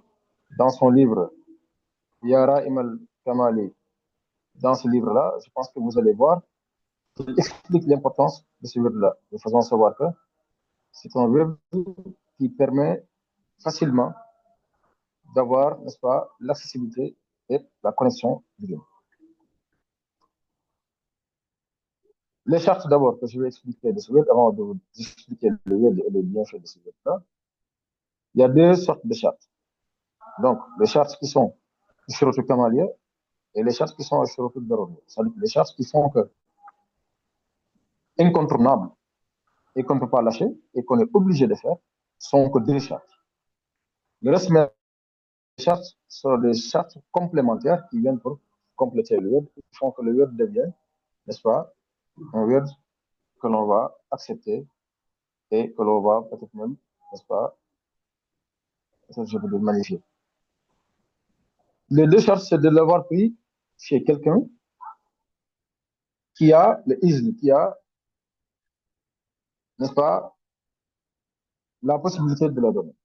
dans son livre Yara Imal Kamali, dans ce livre-là, je pense que vous allez voir, il explique l'importance de ce wird-là, de façon à savoir que c'est un wird qui permet facilement d'avoir, n'est-ce pas, l'accessibilité et la connexion divine. Les chartes d'abord que je vais expliquer de ce wird, avant de vous expliquer le wird et les bienfaits de ce wird-là, il y a deux sortes de chartes. Donc, les chartes qui sont sur le Kamalia et les chartes qui sont sur le Daruri. C'est-à-dire les chartes qui font que incontournables et qu'on ne peut pas lâcher et qu'on est obligé de faire sont que deux chartes. Le reste, des chartes sont des chartes complémentaires qui viennent pour compléter le word, qui font que le word devient, n'est-ce pas, un word que l'on va accepter et que l'on va peut-être même, n'est-ce pas, je vais le magnifier. Les deux chartes, c'est de l'avoir pris chez quelqu'un qui a le izn, qui a, n'est-ce pas, la possibilité de la donner,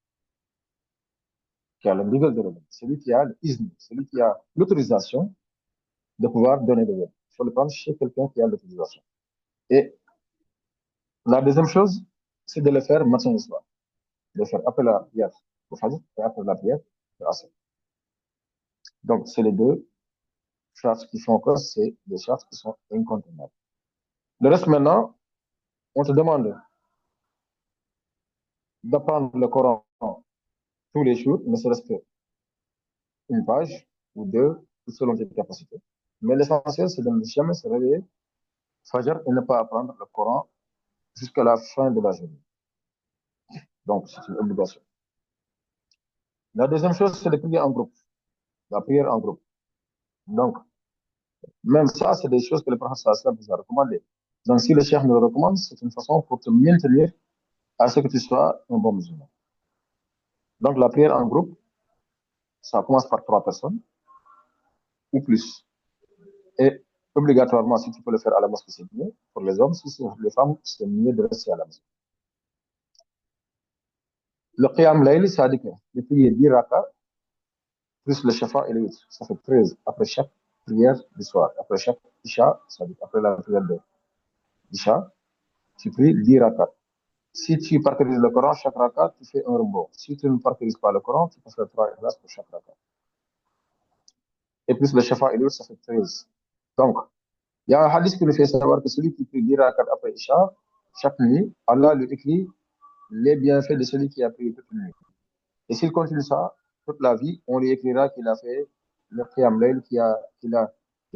qui a le niveau de la donner. Celui qui a le izn, celui qui a l'autorisation de pouvoir donner le word. Il faut le prendre chez quelqu'un qui a l'autorisation. Et la deuxième chose, c'est de le faire matin et soir. De le faire après la prière au Fajr et après la prière de Asr. Donc, c'est les deux chartes qui font que c'est des chartes qui sont incontournables. Le reste maintenant, on te demande d'apprendre le Coran tous les jours, ne serait-ce qu'une page ou deux, selon tes capacités. Mais l'essentiel, c'est de ne jamais se réveiller Fajr et ne pas apprendre le Coran jusqu'à la fin de la journée. Donc, c'est une obligation. La deuxième chose, c'est de prier en groupe. La prière en groupe. Donc, même ça, c'est des choses que le prophète vous a recommandées. Donc, si le cheikh nous le recommande, c'est une façon pour te maintenir à ce que tu sois un bon musulman. Donc, la prière en groupe, ça commence par trois personnes ou plus. Et obligatoirement, si tu peux le faire à la mosquée, c'est mieux. Pour les hommes, si c'est les femmes, c'est mieux de rester à la mosquée. Le qiyam layl, ça dit que de prier 10 rakas, plus le shafa et le witr. Ça fait 13 après chaque prière du soir. Après chaque isha, ça dit après la prière de isha, tu pries 10 rakas. Si tu parcouris le Coran, chaque rakat, tu fais un rubo. Si tu ne parcourises pas le Coran, tu peux faire 3 classes pour chaque rakat. Et plus le shafa et le witr, ça fait 13. Donc, il y a un hadith qui nous fait savoir que celui qui prie 10 rakat après isha, chaque nuit, Allah lui écrit les bienfaits de celui qui a prié toute une nuit. Et s'il continue ça, toute la vie, on lui écrira qu'il a fait le Qiyam Layl, qu'il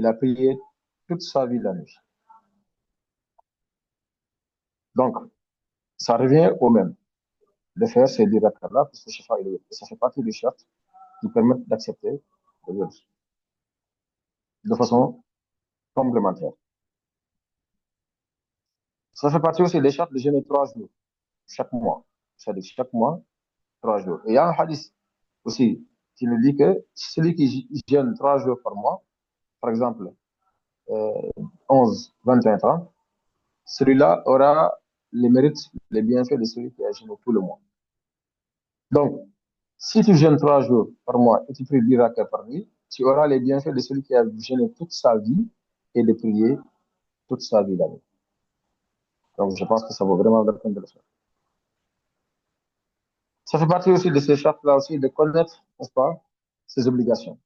a prié toute sa vie la nuit. Donc, ça revient au même de faire ces deux rakats-là, parce que ça fait partie des chartes qui permettent d'accepter le wird de façon complémentaire. Ça fait partie aussi des chartes de jeûner 3 jours chaque mois. C'est-à-dire chaque mois, 3 jours. Et il y a un hadith aussi qui nous dit que celui qui jeûne 3 jours par mois, par exemple, 11, 21, 30, celui-là aura les mérites, les bienfaits de celui qui a jeûné tout le mois. Donc, si tu jeûnes 3 jours par mois et tu pries 10 rakats par nuit, tu auras les bienfaits de celui qui a jeûné toute sa vie et de prier toute sa vie l'année. Donc, je pense que ça vaut vraiment la peine de le faire. Ça fait partie aussi de ces chartes-là aussi de connaître, n'est-ce pas, ses obligations.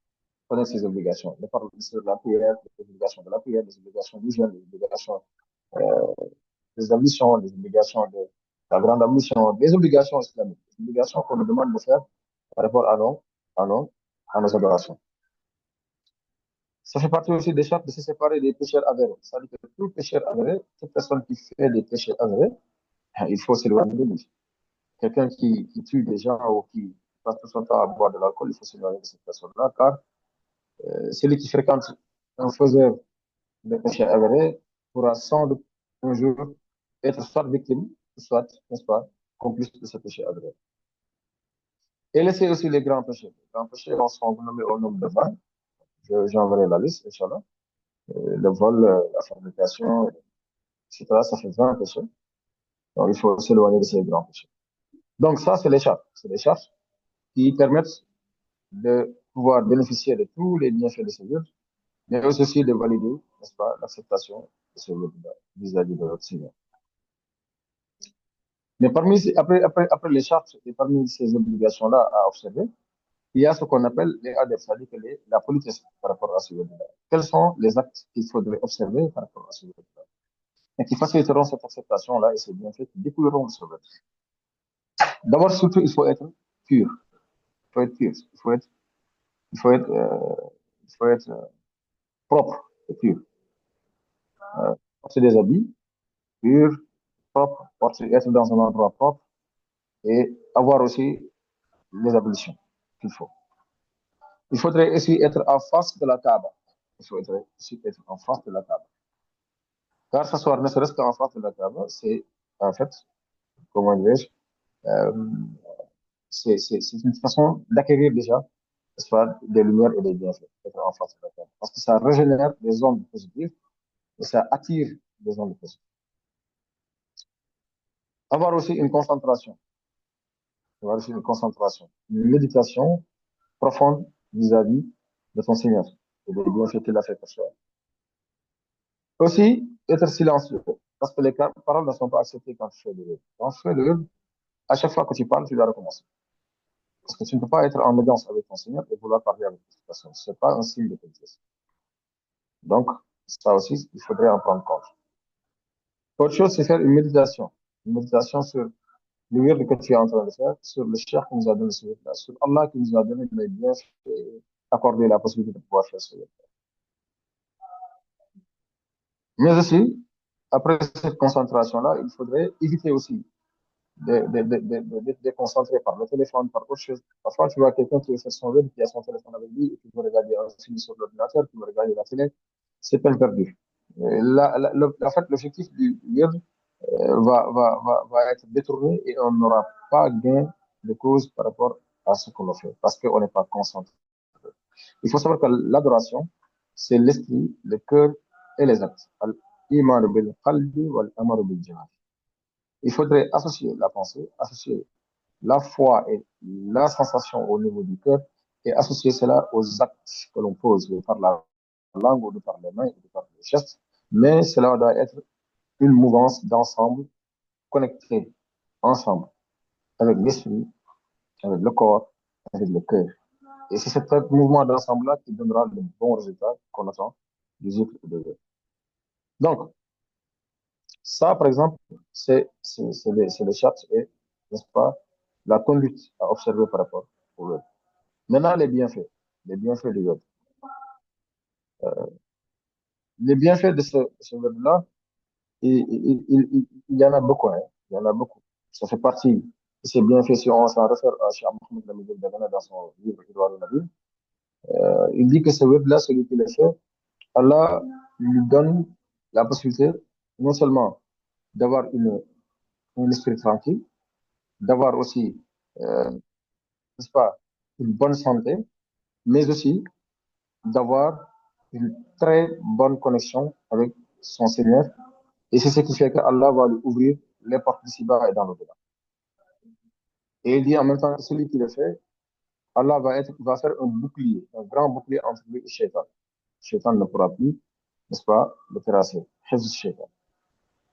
Connaître ses obligations. De parler de la prière, des obligations de la prière, des obligations du jeûne, des obligations des ambitions, des obligations de la grande ambition, des obligations islamiques, des obligations qu'on nous demande de faire par rapport à nos adorations. Ça fait partie aussi des chartes de se séparer des pécheurs avérés. C'est-à-dire que tout pécheur avéré, toute personne qui fait des péchés avérés, il faut s'éloigner de lui. Quelqu'un qui tue des gens ou qui passe tout son temps à boire de l'alcool, il faut s'éloigner de cette personne-là, car celui qui fréquente un faiseur de péchés avérés pourra sans doute un jour être soit victime, soit, n'est-ce pas, complice de ce péché avéré. Et laisser aussi les grands péchés. Les grands péchés sont nommés au nombre de 20. J'enverrai la liste, Inch'Allah. Le vol, la fabrication, etc. Ça fait 20 péchés. Donc, il faut s'éloigner de ces grands péchés. Donc ça, c'est les chartes. C'est les chartes qui permettent de pouvoir bénéficier de tous les bienfaits de ce wird, mais aussi de valider, n'est-ce pas, l'acceptation de ce wird vis-à-vis de notre Seigneur. Mais après les chartes et parmi ces obligations-là à observer, il y a ce qu'on appelle les adeptes, c'est-à-dire que la politesse par rapport à ce wird-là. Quels sont les actes qu'il faudrait observer par rapport à ce wird-là et qui faciliteront cette acceptation-là et ces bienfaits qui découleront de ce wird? D'abord, surtout, il faut être pur. Il faut être pur. Il faut être, il faut être propre et pur. Porter des habits purs, propres, être dans un endroit propre et avoir aussi les ablutions qu'il faut. Il faudrait aussi être en face de la Kaaba. Il faudrait aussi être en face de la Kaaba. Car s'asseoir ne serait-ce qu'en face de la Kaaba, c'est en fait, comment dirais-je, euh, c'est une façon d'acquérir déjà soit des lumières et des bienfaits, être en face de la Kaaba. Parce que ça régénère des ondes positives et ça attire des ondes positives. Avoir aussi une concentration, avoir aussi une concentration, une méditation profonde vis-à-vis de ton Seigneur et des bienfaits qu'il a fait pour toi. Aussi, être silencieux, parce que les paroles ne sont pas acceptées quand tu fais le vœu. Quand tu fais le vœu, à chaque fois que tu parles, tu dois recommencer. Parce que tu ne peux pas être en audience avec ton Seigneur et vouloir parler avec cette personne. Ce n'est pas un signe de politesse. Donc, ça aussi, il faudrait en prendre compte. Autre chose, c'est faire une méditation. Une méditation sur le wird que tu es en train de faire, sur le cheikh qui nous a donné ce wird-là, sur Allah qui nous a donné les bienfaits et accordé la possibilité de pouvoir faire ce wird. Mais aussi, après cette concentration-là, il faudrait éviter aussi de déconcentrer par le téléphone, par autre chose. Parfois, tu vois quelqu'un qui fait son web, qui a son téléphone avec lui, et qui veut regarder un film sur l'ordinateur, qui veut regarder la télé, c'est peine perdue. En fait, l'objectif du web va être détourné et on n'aura pas gain de cause par rapport à ce qu'on a fait, parce qu'on n'est pas concentré. Il faut savoir que l'adoration, c'est l'esprit, le cœur et les actes. Il faudrait associer la pensée, associer la foi et la sensation au niveau du cœur et associer cela aux actes que l'on pose de par la langue ou de par les mains ou de par les gestes. Mais cela doit être une mouvance d'ensemble connectée ensemble avec l'esprit, avec le corps, avec le cœur. Et c'est ce mouvement d'ensemble-là qui donnera le bon résultat qu'on attend du zikr de Dieu. Donc, ça, par exemple, c'est les chartes et, n'est-ce pas, la conduite à observer par rapport au web. Maintenant, les bienfaits du web. Les bienfaits de ce web-là, il y en a beaucoup, hein. Il y en a beaucoup. Ça fait partie de ces bienfaits, si on s'en réfère à Cheikh Mohamed Lamine Dagana dans son livre Hidwar al-Nabil. Il dit que ce web-là, celui qui le fait, Allah lui donne la possibilité non seulement d'avoir un esprit tranquille, d'avoir aussi, n'est-ce pas, une bonne santé, mais aussi d'avoir une très bonne connexion avec son Seigneur. Et c'est ce qui fait qu'Allah va lui ouvrir les portes d'ici-bas et dans l'au-delà. Et il dit en même temps que celui qui le fait, Allah va faire un bouclier, un grand bouclier entre lui et Shaitan. Shaitan ne pourra plus, n'est-ce pas, le terrasser. Hifz Shaitan.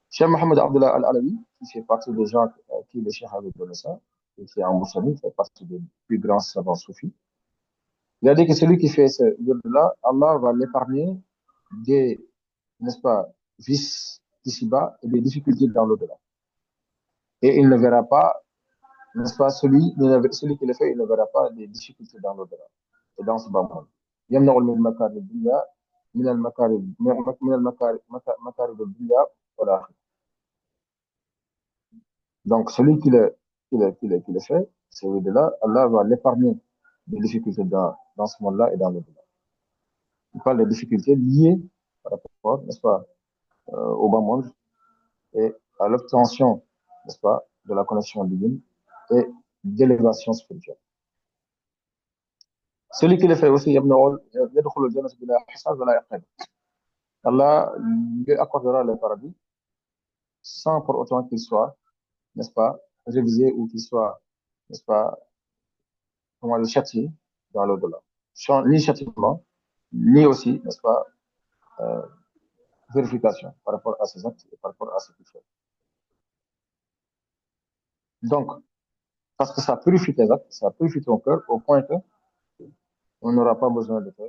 Cheikh Mohamed Abdullah Al-Alawi, qui fait partie des gens qui le Cheikh avait donné ça, et qui est en Mauritanie, fait partie des plus grands savants soufis. Il a dit que celui qui fait ce wird-là, Allah va l'épargner des, n'est-ce pas, vices ici-bas et des difficultés dans l'au-delà. Et il ne verra pas, n'est-ce pas, celui qui le fait, il ne verra pas des difficultés dans l'au-delà et dans ce bas monde. يمنع من مكارم الدنيا من المكارم من مكارم الدنيا والآخرة. Donc, celui qui le fait, celui-là, Allah va l'épargner des difficultés dans ce monde-là et dans l'au-delà. Il parle des difficultés liées par rapport, n'est-ce pas, au bas monde et à l'obtention, n'est-ce pas, de la connexion divine et d'élévation spirituelle. Celui qui le fait aussi, Allah lui accordera le paradis sans pour autant qu'il soit, n'est-ce pas, révisé ou qu'il soit, n'est-ce pas, comment le châtié dans l'au-delà. Ni châtiment, ni aussi, n'est-ce pas, euh, vérification par rapport à ses actes et par rapport à ce qu'il fait. Donc, parce que ça purifie tes actes, ça purifie ton cœur au point que on n'aura pas besoin de te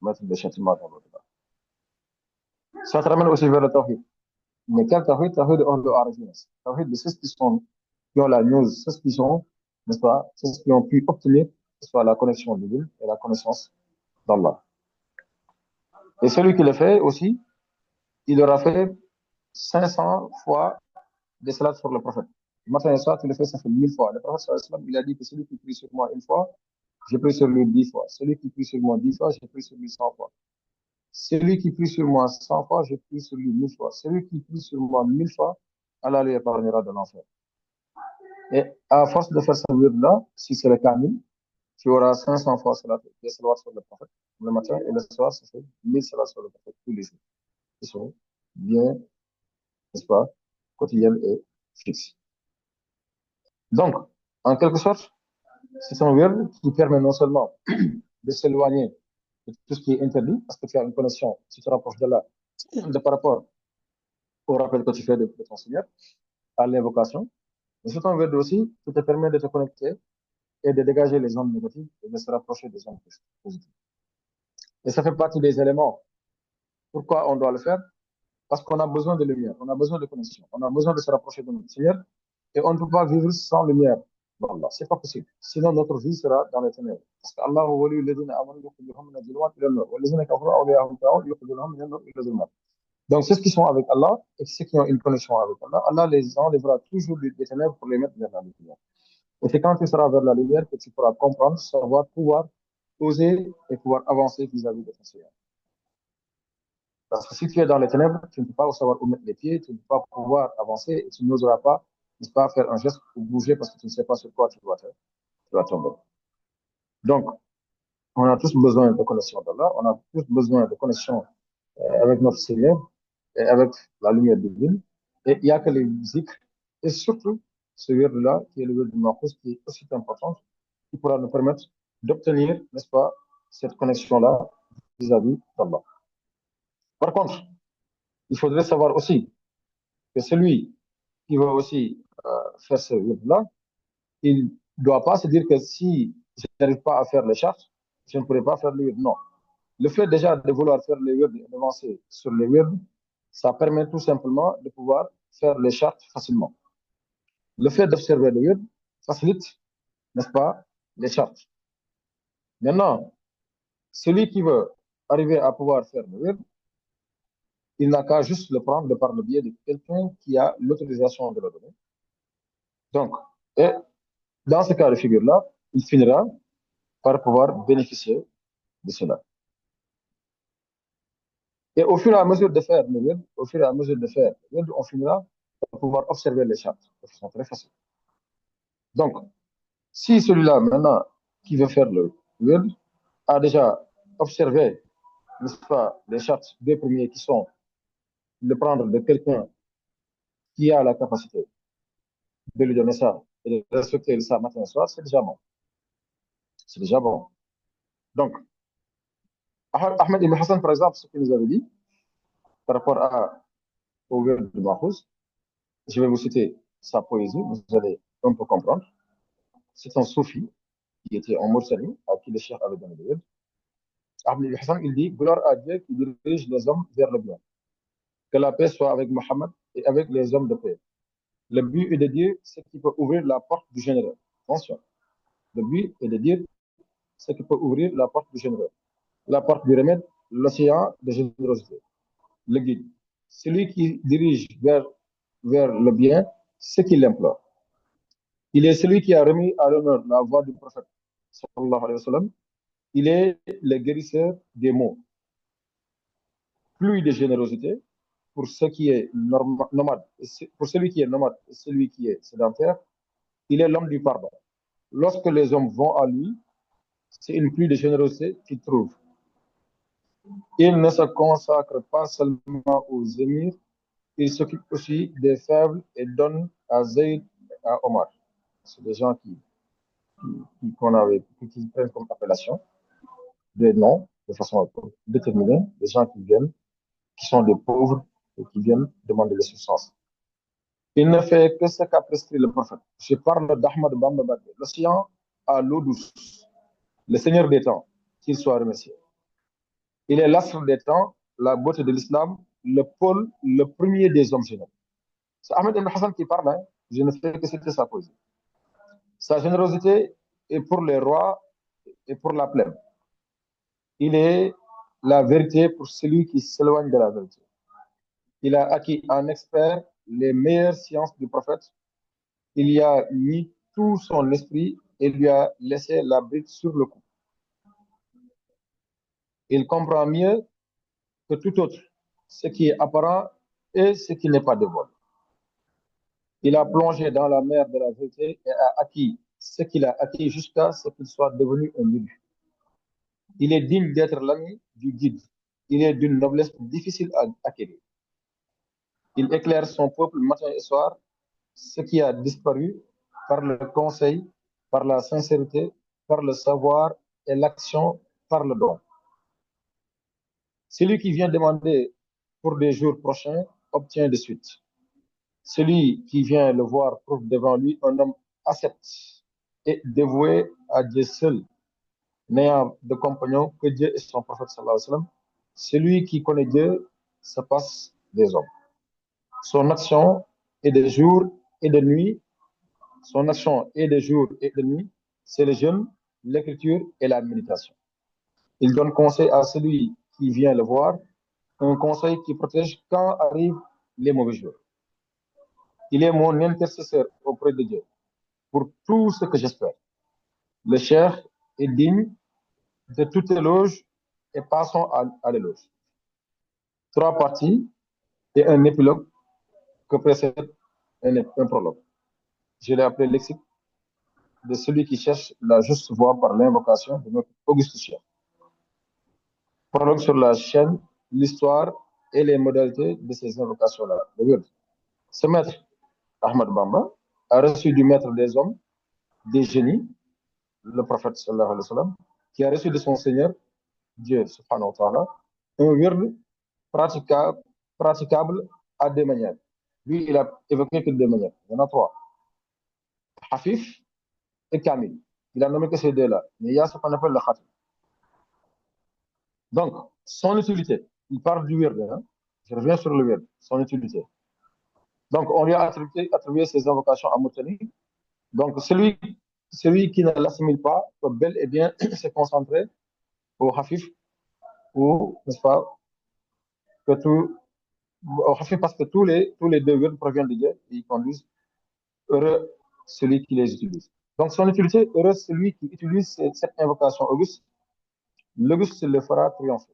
mettre des châtiments dans l'au-delà. Ça te ramène aussi vers le tawhid. Mais quel tawhid? Tawhid hors de Arifines. Tawhid de ceux qui ont la news, ceux qui sont, n'est-ce pas, ceux qui ont pu obtenir, que ce soit la connexion divine et la connaissance d'Allah. Et celui qui le fait aussi, il aura fait 500 fois des salats sur le prophète. Matin et soir, tu le fais, ça fait 1000 fois. Le prophète, il a dit que celui qui prie sur moi une fois, j'ai pris sur lui 10 fois. Celui qui prie sur moi 10 fois, j'ai pris sur lui 100 fois. Celui qui prie sur moi 100 fois, j'ai pris sur lui 1000 fois. Celui qui prie sur moi 1000 fois, Allah lui épargnera de l'enfer. Et à force de faire ce wird-là, si c'est le kamil, tu auras 500 fois des salawats sur le prophète le matin et le soir, ça fait 1000 salawats sur le prophète tous les jours. Ils sont bien, n'est-ce pas, quotidiennes et fixes. Donc, en quelque sorte, c'est un wird qui permet non seulement de s'éloigner de tout ce qui est interdit, parce que tu as une connexion, tu te rapproches de là, de par rapport au rappel que tu fais de ton Seigneur, à l'invocation. Mais c'est un wird aussi qui te permet de te connecter et de dégager les ondes négatives et de se rapprocher des ondes positives. Et ça fait partie des éléments. Pourquoi on doit le faire? Parce qu'on a besoin de lumière, on a besoin de connexion, on a besoin de se rapprocher de notre Seigneur et on ne peut pas vivre sans lumière d'Allah. C'est pas possible. Sinon, notre vie sera dans les ténèbres. Parce qu'Allah donc, ceux qui sont avec Allah et ceux qui ont une connexion avec Allah, Allah les enlèvera toujours des ténèbres pour les mettre vers la lumière. Et c'est quand tu seras vers la lumière que tu pourras comprendre, savoir, pouvoir oser et pouvoir avancer vis-à-vis de ton Seigneur. Parce que si tu es dans les ténèbres, tu ne peux pas savoir où mettre les pieds, tu ne peux pas pouvoir avancer et tu n'oseras pas, n'est-ce pas, faire un geste ou bouger parce que tu ne sais pas sur quoi tu dois tomber. Donc, on a tous besoin de connexion d'Allah, on a tous besoin de connexion avec notre Seigneur et avec la lumière divine. Et il n'y a que les zikr et surtout ce word-là, qui est le word du Mahfouz, qui est aussi important, qui pourra nous permettre d'obtenir, n'est-ce pas, cette connexion-là vis-à-vis d'Allah. Par contre, il faudrait savoir aussi que celui qui va aussi faire ce word-là, il ne doit pas se dire que si je n'arrive pas à faire les chartes, je ne pourrai pas faire le word. Non. Le fait déjà de vouloir faire les words et d'avancer sur les words, ça permet tout simplement de pouvoir faire les chartes facilement. Le fait d'observer les words facilite, n'est-ce pas, les chartes. Maintenant, celui qui veut arriver à pouvoir faire le word, il n'a qu'à juste le prendre de par le biais de quelqu'un qui a l'autorisation de le donner. Donc, et dans ce cas de figure-là, il finira par pouvoir bénéficier de cela. Et au fur et à mesure de faire le web, au fur et à mesure de faire le web, on finira par pouvoir observer les chartes de façon très facile. Donc, si celui-là, maintenant, qui veut faire le web, a déjà observé, n'est-ce pas, les chartes deux premiers qui sont de prendre de quelqu'un qui a la capacité de lui donner ça et de respecter ça matin et soir, c'est déjà bon. C'est déjà bon. Donc, Ahmed Ibn Hassan, par exemple, ce qu'il nous avait dit par rapport au web de Mahfouz, je vais vous citer sa poésie, vous allez un peu comprendre. C'est un soufi qui était en Mauritanie, à qui le cheikh avait donné le web. Ahmed Ibn Hassan, il dit gloire à Dieu qui dirige les hommes vers le bien. Que la paix soit avec Mohammed et avec les hommes de paix. Le but est de dire ce qui peut ouvrir la porte du généreux. Attention. Le but est de dire ce qui peut ouvrir la porte du généreux. La porte du remède, l'océan de générosité. Le guide. Celui qui dirige vers le bien, ce qu'il implore. Il est celui qui a remis à l'honneur la voix du prophète, sallallahu alayhi wa sallam. Il est le guérisseur des maux. Plus de générosité pour ce qui est nomade, pour celui qui est nomade et celui qui est sédentaire. Il est l'homme du pardon. Lorsque les hommes vont à lui, c'est une pluie de générosité qu'ils trouvent. Il ne se consacre pas seulement aux émirs, il s'occupe aussi des faibles et donne à Zayd à Omar. C'est des gens qu'on avait, qui prennent comme appellation des noms de façon déterminée, des gens qui viennent, qui sont des pauvres et qui viennent demander les substances. Il ne fait que ce qu'a prescrit le prophète. Je parle d'Ahmad Bamba Bakr, l'océan à l'eau douce, le Seigneur des temps, qu'il soit remercié. Il est l'astre des temps, la beauté de l'islam, le pôle, le premier des hommes généreux. C'est Ahmed Ibn Hassan qui parle, hein. Je ne fais que citer sa poésie. Sa générosité est pour les rois et pour la plèbe. Il est la vérité pour celui qui s'éloigne de la vérité. Il a acquis en expert les meilleures sciences du prophète. Il y a mis tout son esprit et lui a laissé la bride sur le cou. Il comprend mieux que tout autre ce qui est apparent et ce qui n'est pas de vol. Il a plongé dans la mer de la vérité et a acquis ce qu'il a acquis jusqu'à ce qu'il soit devenu un élu. Il est digne d'être l'ami du guide. Il est d'une noblesse difficile à acquérir. Il éclaire son peuple matin et soir, ce qui a disparu par le conseil, par la sincérité, par le savoir et l'action par le don. Celui qui vient demander pour des jours prochains obtient de suite. Celui qui vient le voir trouve devant lui un homme ascète et dévoué à Dieu seul, n'ayant de compagnon que Dieu et son prophète sallallahu alayhi wa sallam. Celui qui connaît Dieu se passe des hommes. Son action est de jour et de nuit. Son action est de jour et de nuit. C'est le jeûne, l'écriture et la méditation. Il donne conseil à celui qui vient le voir, un conseil qui protège quand arrivent les mauvais jours. Il est mon intercesseur auprès de Dieu pour tout ce que j'espère. Le cher est digne de toute éloge et passons à l'éloge. Trois parties et un épilogue que précède un prologue. Je l'ai appelé lexique de celui qui cherche la juste voie par l'invocation de notre Auguste Chien. Prologue sur la chaîne, l'histoire et les modalités de ces invocations-là. Ce maître, Ahmad Bamba, a reçu du maître des hommes, des génies, le prophète sallallahu alayhi wa sallam, qui a reçu de son Seigneur, Dieu subhanahu wa ta'ala, un wird praticable à deux manières. Lui, il a évoqué que deux manières. Il y en a trois. Hafif et Kamil. Il a nommé que ces deux-là. Mais il y a ce qu'on appelle le khatim. Donc, son utilité, il parle du wird. Hein? Je reviens sur le wird, son utilité. Donc, on lui a attribué ses invocations à Moutani. Donc, celui qui ne l'assimile pas peut bel et bien se concentrer au Hafif ou, n'est-ce pas, que tout, au Hafif parce que tous les deux wird proviennent de Dieu et ils conduisent heureux celui qui les utilise. Donc, son utilité, heureux celui qui utilise cette invocation auguste. L'Auguste le fera triompher.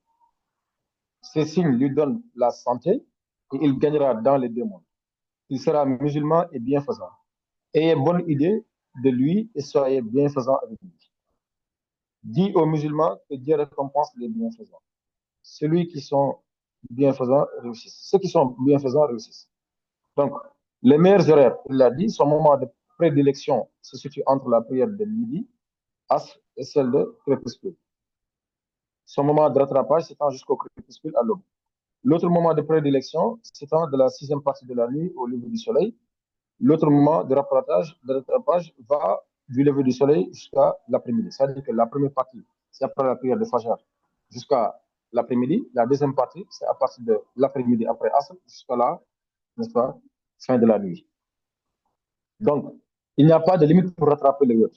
Ces signes lui donnent la santé et il gagnera dans les deux mondes. Il sera musulman et bienfaisant. Ayez bonne idée de lui et soyez bienfaisant avec lui. Dis aux musulmans que Dieu récompense les bienfaisants. Ceux qui sont bienfaisants réussissent. Ceux qui sont bienfaisants réussissent. Donc, les meilleurs horaires, il l'a dit, son moment de prédilection se situe entre la prière de midi, asr, et celle de crépuscule. Son moment de rattrapage s'étend jusqu'au crépuscule à l'aube. L'autre moment de prédilection s'étend de la sixième partie de la nuit au lever du soleil. L'autre moment de rattrapage va du lever du soleil jusqu'à l'après-midi. C'est-à-dire que la première partie, c'est après la prière de Fajr jusqu'à l'après-midi. La deuxième partie, c'est à partir de l'après-midi après Asr jusqu'à la, n'est-ce pas, fin de la nuit. Donc, il n'y a pas de limite pour rattraper le wird.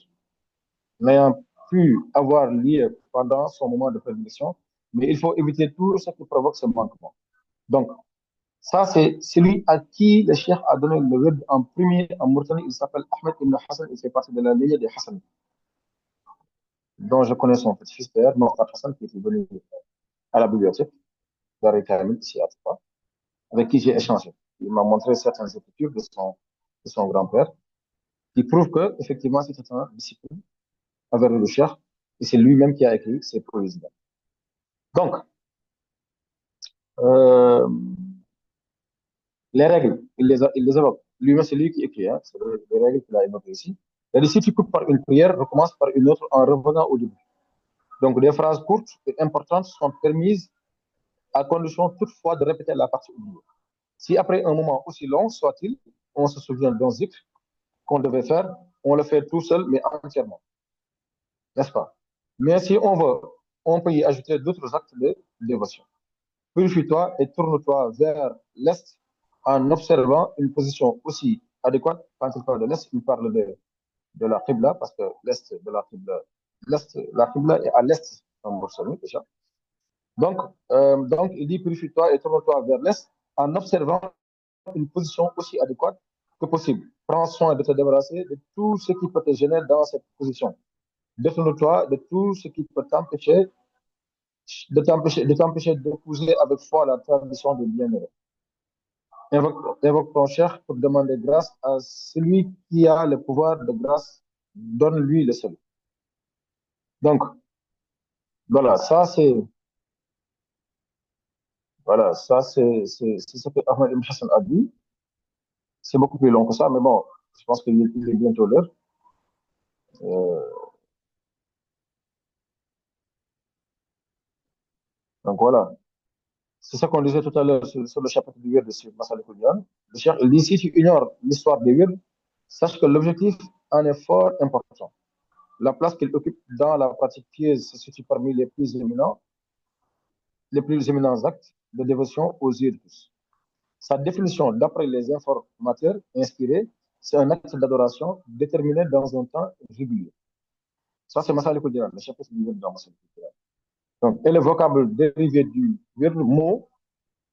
N'ayant pu avoir lieu pendant son moment de prédilection, mais il faut éviter tout ce qui provoque ce manquement. Donc, ça, c'est celui à qui le cheikh a donné le wird en premier en Mauritanie. Il s'appelle Ahmed Ibn Hassan. Il fait partie de la lignée des Hassan, dont je connais son petit-fils père, Mokhtar Hassan, qui est venu à la bibliothèque d'Ari Kamil, ici à Touba, avec qui j'ai échangé. Il m'a montré certaines écritures de son grand-père qui prouvent que, effectivement, c'est un disciple envers le cheikh et c'est lui-même qui a écrit ces poésies. Donc, euh, les règles, il les évoque. lui-même, c'est lui qui écrit, hein, c'est les règles qu'il a énotées ici. Il a dit, si tu coupes par une prière, recommence par une autre en revenant au début. Donc, des phrases courtes et importantes sont permises à condition toutefois de répéter la partie oubliée. Si après un moment aussi long soit-il, on se souvient d'un zikr qu'on devait faire, on le fait tout seul, mais entièrement. N'est-ce pas? Mais si on veut, on peut y ajouter d'autres actes de dévotion. Purifie-toi et tourne-toi vers l'est en observant une position aussi adéquate. Quand il parle de l'est, il parle de la Qibla, parce que l'est de la Qibla est à l'est en Moussouli déjà. Donc, il dit purifie-toi et tourne-toi vers l'est en observant une position aussi adéquate que possible. Prends soin de te débarrasser de tout ce qui peut te gêner dans cette position. Détourne-toi de tout ce qui peut t'empêcher d'épouser avec foi la tradition de bien-aimé. Invoque ton cher pour demander grâce à celui qui a le pouvoir de grâce. Donne-lui le salut. Donc, voilà, c'est ce que Ahmed Ibn Hassan a dit. C'est beaucoup plus long que ça, mais bon, je pense qu'il est bientôt l'heure. Euh, donc voilà. C'est ça qu'on disait tout à l'heure sur le chapitre du wird de Masalik Koulian. Le cher, il dit, si tu ignores l'histoire des wird, sache que l'objectif en est fort important. La place qu'il occupe dans la pratique pieuse se situe parmi les plus éminents actes de dévotion aux yeux de tous. Sa définition, d'après les informateurs inspirés, c'est un acte d'adoration déterminé dans un temps régulier. Ça, c'est Masalik Koulian, le chapitre du wird dans Masalik Koulian. Donc, et le vocable dérivé du wird, mot,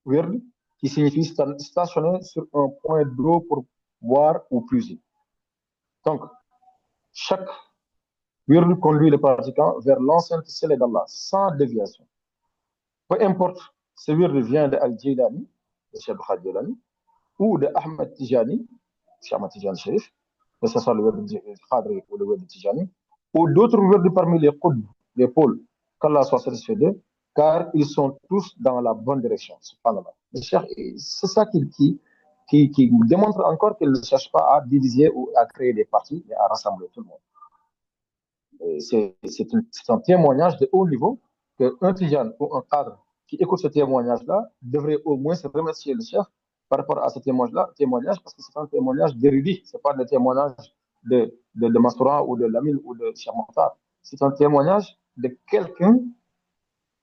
wird, qui signifie stationner sur un point d'eau pour boire ou puiser. Donc, chaque wird conduit le pratiquant vers l'enceinte scellée d'Allah, sans déviation. Peu importe, ce wird vient de Al-Jilani, de Cheikh Al-Jilani, ou de Ahmed Tijani, Cheikh Ahmed Tijani Sharif, que ce soit le wird de Khadri ou le wird de Tijani, ou d'autres wird parmi les Qutb, les pôles, qu'Allah soit satisfait d'eux, car ils sont tous dans la bonne direction. C'est ça qui démontre encore qu'il ne cherche pas à diviser ou à créer des partis, mais à rassembler tout le monde. C'est un témoignage de haut niveau qu'un Tijan ou un cadre qui écoute ce témoignage-là devrait au moins se remercier le chef par rapport à ce témoignage, parce que c'est un témoignage d'érudit, ce n'est pas le témoignage de Massoura ou de Lamine ou de Cheikh Mokhtar. C'est un témoignage de quelqu'un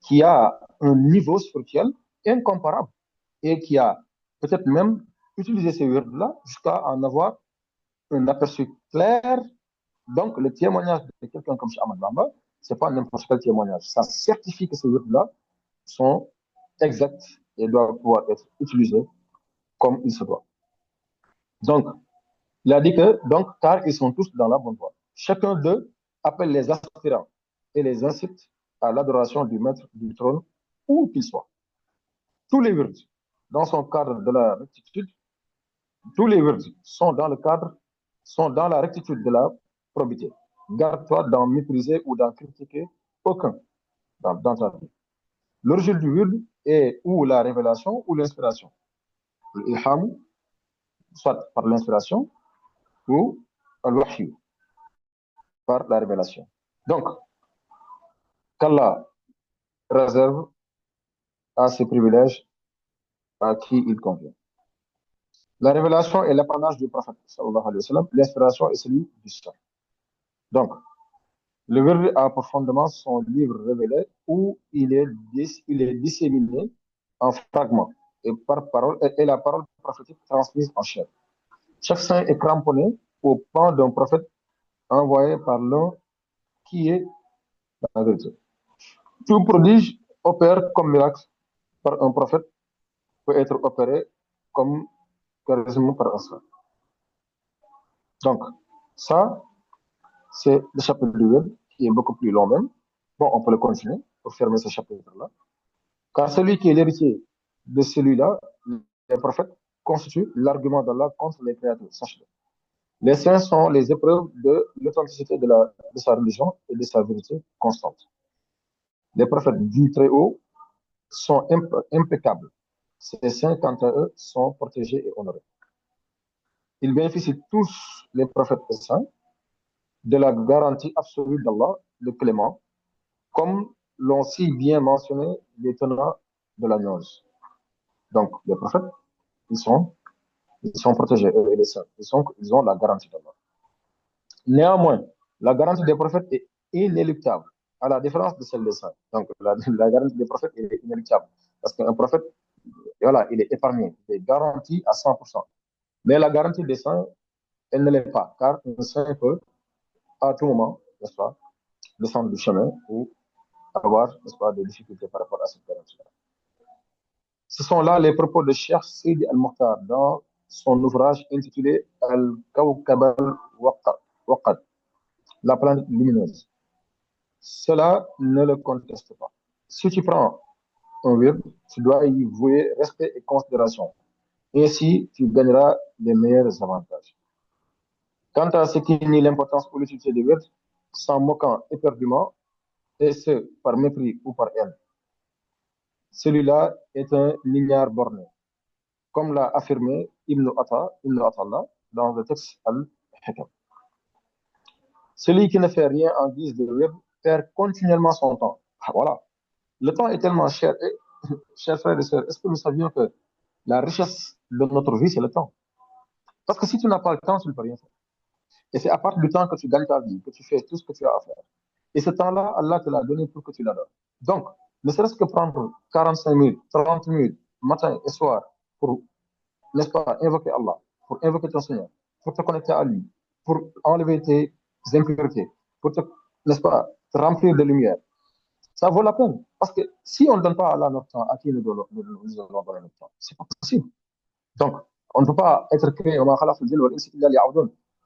qui a un niveau spirituel incomparable et qui a peut-être même utilisé ces words-là jusqu'à en avoir un aperçu clair. Donc, le témoignage de quelqu'un comme Cheikh Ahmad Bamba, ce n'est pas n'importe quel témoignage. Ça certifie que ces words-là sont exacts et doivent pouvoir être utilisés comme il se doit. Donc, il a dit que, donc, car ils sont tous dans la bonne voie. Chacun d'eux appelle les aspirants et les incite à l'adoration du maître du trône, où qu'il soit. Tous les words, dans son cadre de la rectitude, tous les words sont dans la rectitude de la probité. Garde-toi d'en mépriser ou d'en critiquer aucun dans ta vie. L'origine du word est ou la révélation ou l'inspiration. L'ilham, soit par l'inspiration, ou al-wahyu, par la révélation. Donc, qu'Allah réserve à ses privilèges à qui il convient. La révélation est l'apanage du prophète, sallallahu alayhi wa sallam. L'inspiration est celui du sang. Donc, le verbe a pour fondement son livre révélé où il est disséminé en fragments et par parole et la parole prophétique transmise en chair. Chaque saint est cramponné au pan d'un prophète envoyé par l'un qui est la vérité. Tout prodige opère comme miracle par un prophète peut être opéré comme charisme par un saint. Donc, ça, c'est le chapitre du web qui est beaucoup plus long même. Bon, on peut le continuer pour fermer ce chapitre-là. Car celui qui est l'héritier de celui-là, les prophètes, constitue l'argument d'Allah contre les créatures. Sache-le. Les saints sont les épreuves de l'authenticité de sa religion et de sa vérité constante. Les prophètes du Très-Haut sont impeccables. Ces saints, quant à eux, sont protégés et honorés. Ils bénéficient tous, les prophètes et saints, de la garantie absolue d'Allah, le clément, comme l'ont si bien mentionné les tenants de la gnose. Donc, les prophètes, ils sont, ils sont protégés, eux et les saints. Ils ont la garantie d'Allah. Néanmoins, la garantie des prophètes est inéluctable, à la différence de celle des saints. Donc, la garantie des prophètes est inéluctable. Parce qu'un prophète, voilà, il est épargné, il est garanti à 100%. Mais la garantie des saints, elle ne l'est pas, car un saint peut, à tout moment, n'est-ce pas, descendre du chemin ou avoir, n'est-ce pas, des difficultés par rapport à cette garantie-là. Ce sont là les propos de Cheikh Sidi Al-Mukhtar dans son ouvrage intitulé Al-Kawkab al-Waqad, la planète lumineuse. Cela ne le conteste pas. Si tu prends un wird, tu dois y vouer respect et considération. Ainsi, tu gagneras les meilleurs avantages. Quant à ce qui nie l'importance ou l'utilité des wird, s'en moquant éperdument, et ce, par mépris ou par haine, celui-là est un ignare borné, comme l'a affirmé Ibn Atallah dans le texte Al-Hikam. Celui qui ne fait rien en guise de wird perd continuellement son temps. Ah, voilà. Le temps est tellement cher. Et, chers frères et sœurs, est-ce que nous savions que la richesse de notre vie, c'est le temps? Parce que si tu n'as pas le temps, tu ne peux rien faire. Et c'est à partir du temps que tu gagnes ta vie, que tu fais tout ce que tu as à faire. Et ce temps-là, Allah te l'a donné pour que tu l'adores. Donc, ne serait-ce que prendre 45 minutes, 30 minutes, matin et soir, pour, n'est-ce pas, invoquer Allah, pour invoquer ton Seigneur, pour te connecter à lui, pour enlever tes impuretés, pour te, n'est-ce pas, te remplir de lumière. Ça vaut la peine. Parce que si on ne donne pas à Allah notre temps, à qui nous allons donner notre temps? C'est pas possible. Donc, on ne peut pas être créé.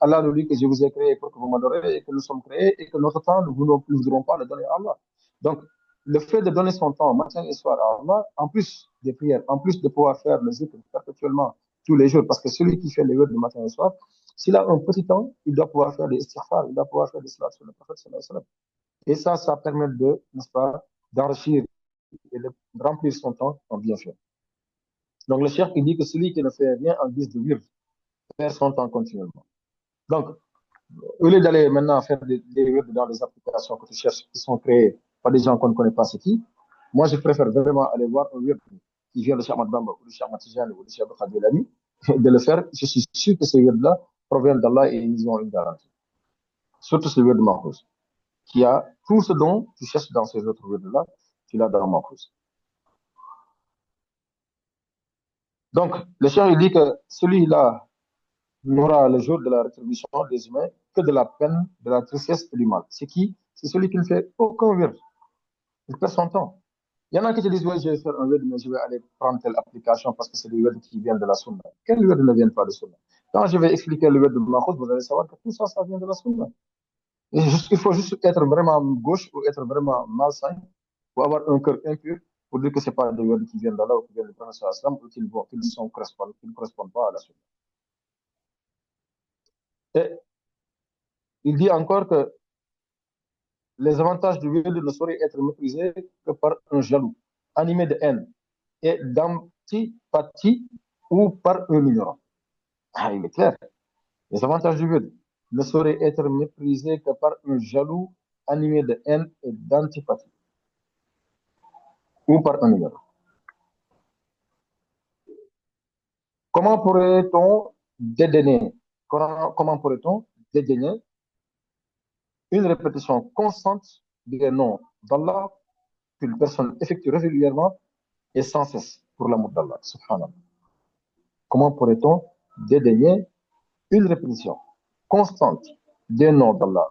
Allah nous dit que je vous ai créé pour que vous m'adorez et que nous sommes créés et que notre temps, nous ne voudrons pas le donner à Allah. Donc, le fait de donner son temps matin et soir à Allah, en plus des prières, en plus de pouvoir faire le zikr perpétuellement tous les jours, parce que celui qui fait les vœux de matin et soir, s'il a un petit temps, il doit pouvoir faire des istighfar, il doit pouvoir faire des salats sur le prophète sallallahu alayhi wa sallam. Et ça permet de, n'est-ce pas, d'enrichir et de remplir son temps en bien fait. Donc le cheikh il dit que celui qui ne fait rien en guise de wird perd son temps continuellement. Donc, au lieu d'aller maintenant faire des wird dans des applications que tu cherches qui sont créées par des gens qu'on ne connaît pas c'est qui, moi je préfère vraiment aller voir un wird qui vient de Cheikh Ahmad Bamba ou de Cheikh Ahmad Tijani ou de Cheikh Abdel Khadir de le faire. Je suis sûr que ces wird-là proviennent d'Allah et ils ont une garantie. Surtout ce wird de Mahfouz, qui a tout ce dont tu cherches dans ces autres wird-là, tu l'as dans Mahfouz. Donc, le chien, il dit que celui-là n'aura le jour de la rétribution des humains que de la peine, de la tristesse et du mal. C'est qui? C'est celui qui ne fait aucun wird. Il perd son temps. Il y en a qui te disent, ouais, je vais faire un wird, mais je vais aller prendre telle application parce que c'est le wird qui vient de la sunna. Quel wird ne vient pas de sunna? Quand je vais expliquer le wird de Mahfouz, vous allez savoir que tout ça, ça vient de la sunna. Il faut juste être vraiment gauche ou être vraiment malsain ou avoir un cœur impur pour dire que ce n'est pas des wird qui viennent d'Allah ou qui viennent du prophète ou qu'ils ne correspondent pas à la sunna. Et il dit encore que les avantages du wird ne sauraient être méprisés que par un jaloux, animé de haine et d'antipathie ou par un ignorant. Ah, il est clair. Les avantages du wird ne sauraient être méprisés que par un jaloux, animé de haine et d'antipathie ou par un ignorant. Comment pourrait-on dédaigner, comment pourrait-on dédaigner une répétition constante des noms d'Allah qu'une personne effectue régulièrement et sans cesse pour l'amour d'Allah, subhanallah. Comment pourrait-on dédaigner une répétition constante des noms d'Allah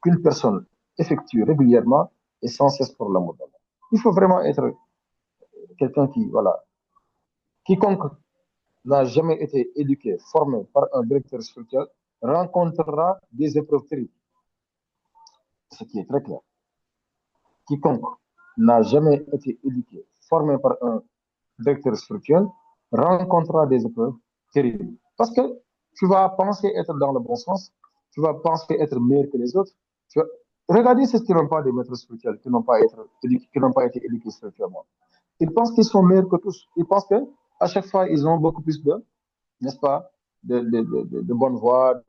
qu'une personne effectue régulièrement et sans cesse pour l'amour d'Allah? Il faut vraiment être quelqu'un qui, voilà, quiconque n'a jamais été éduqué, formé par un directeur spirituel, rencontrera des épreuves terribles. Ce qui est très clair. Quiconque n'a jamais été éduqué, formé par un directeur spirituel, rencontrera des épreuves terribles. Parce que tu vas penser être dans le bon sens, tu vas penser être meilleur que les autres. Vas... Regardez ceux qui n'ont pas des maîtres spirituels, qui n'ont pas, pas été éduqués spirituellement. Ils pensent qu'ils sont meilleurs que tous. Ils pensent que à chaque fois, ils ont beaucoup plus de, n'est-ce pas, de bonne voie,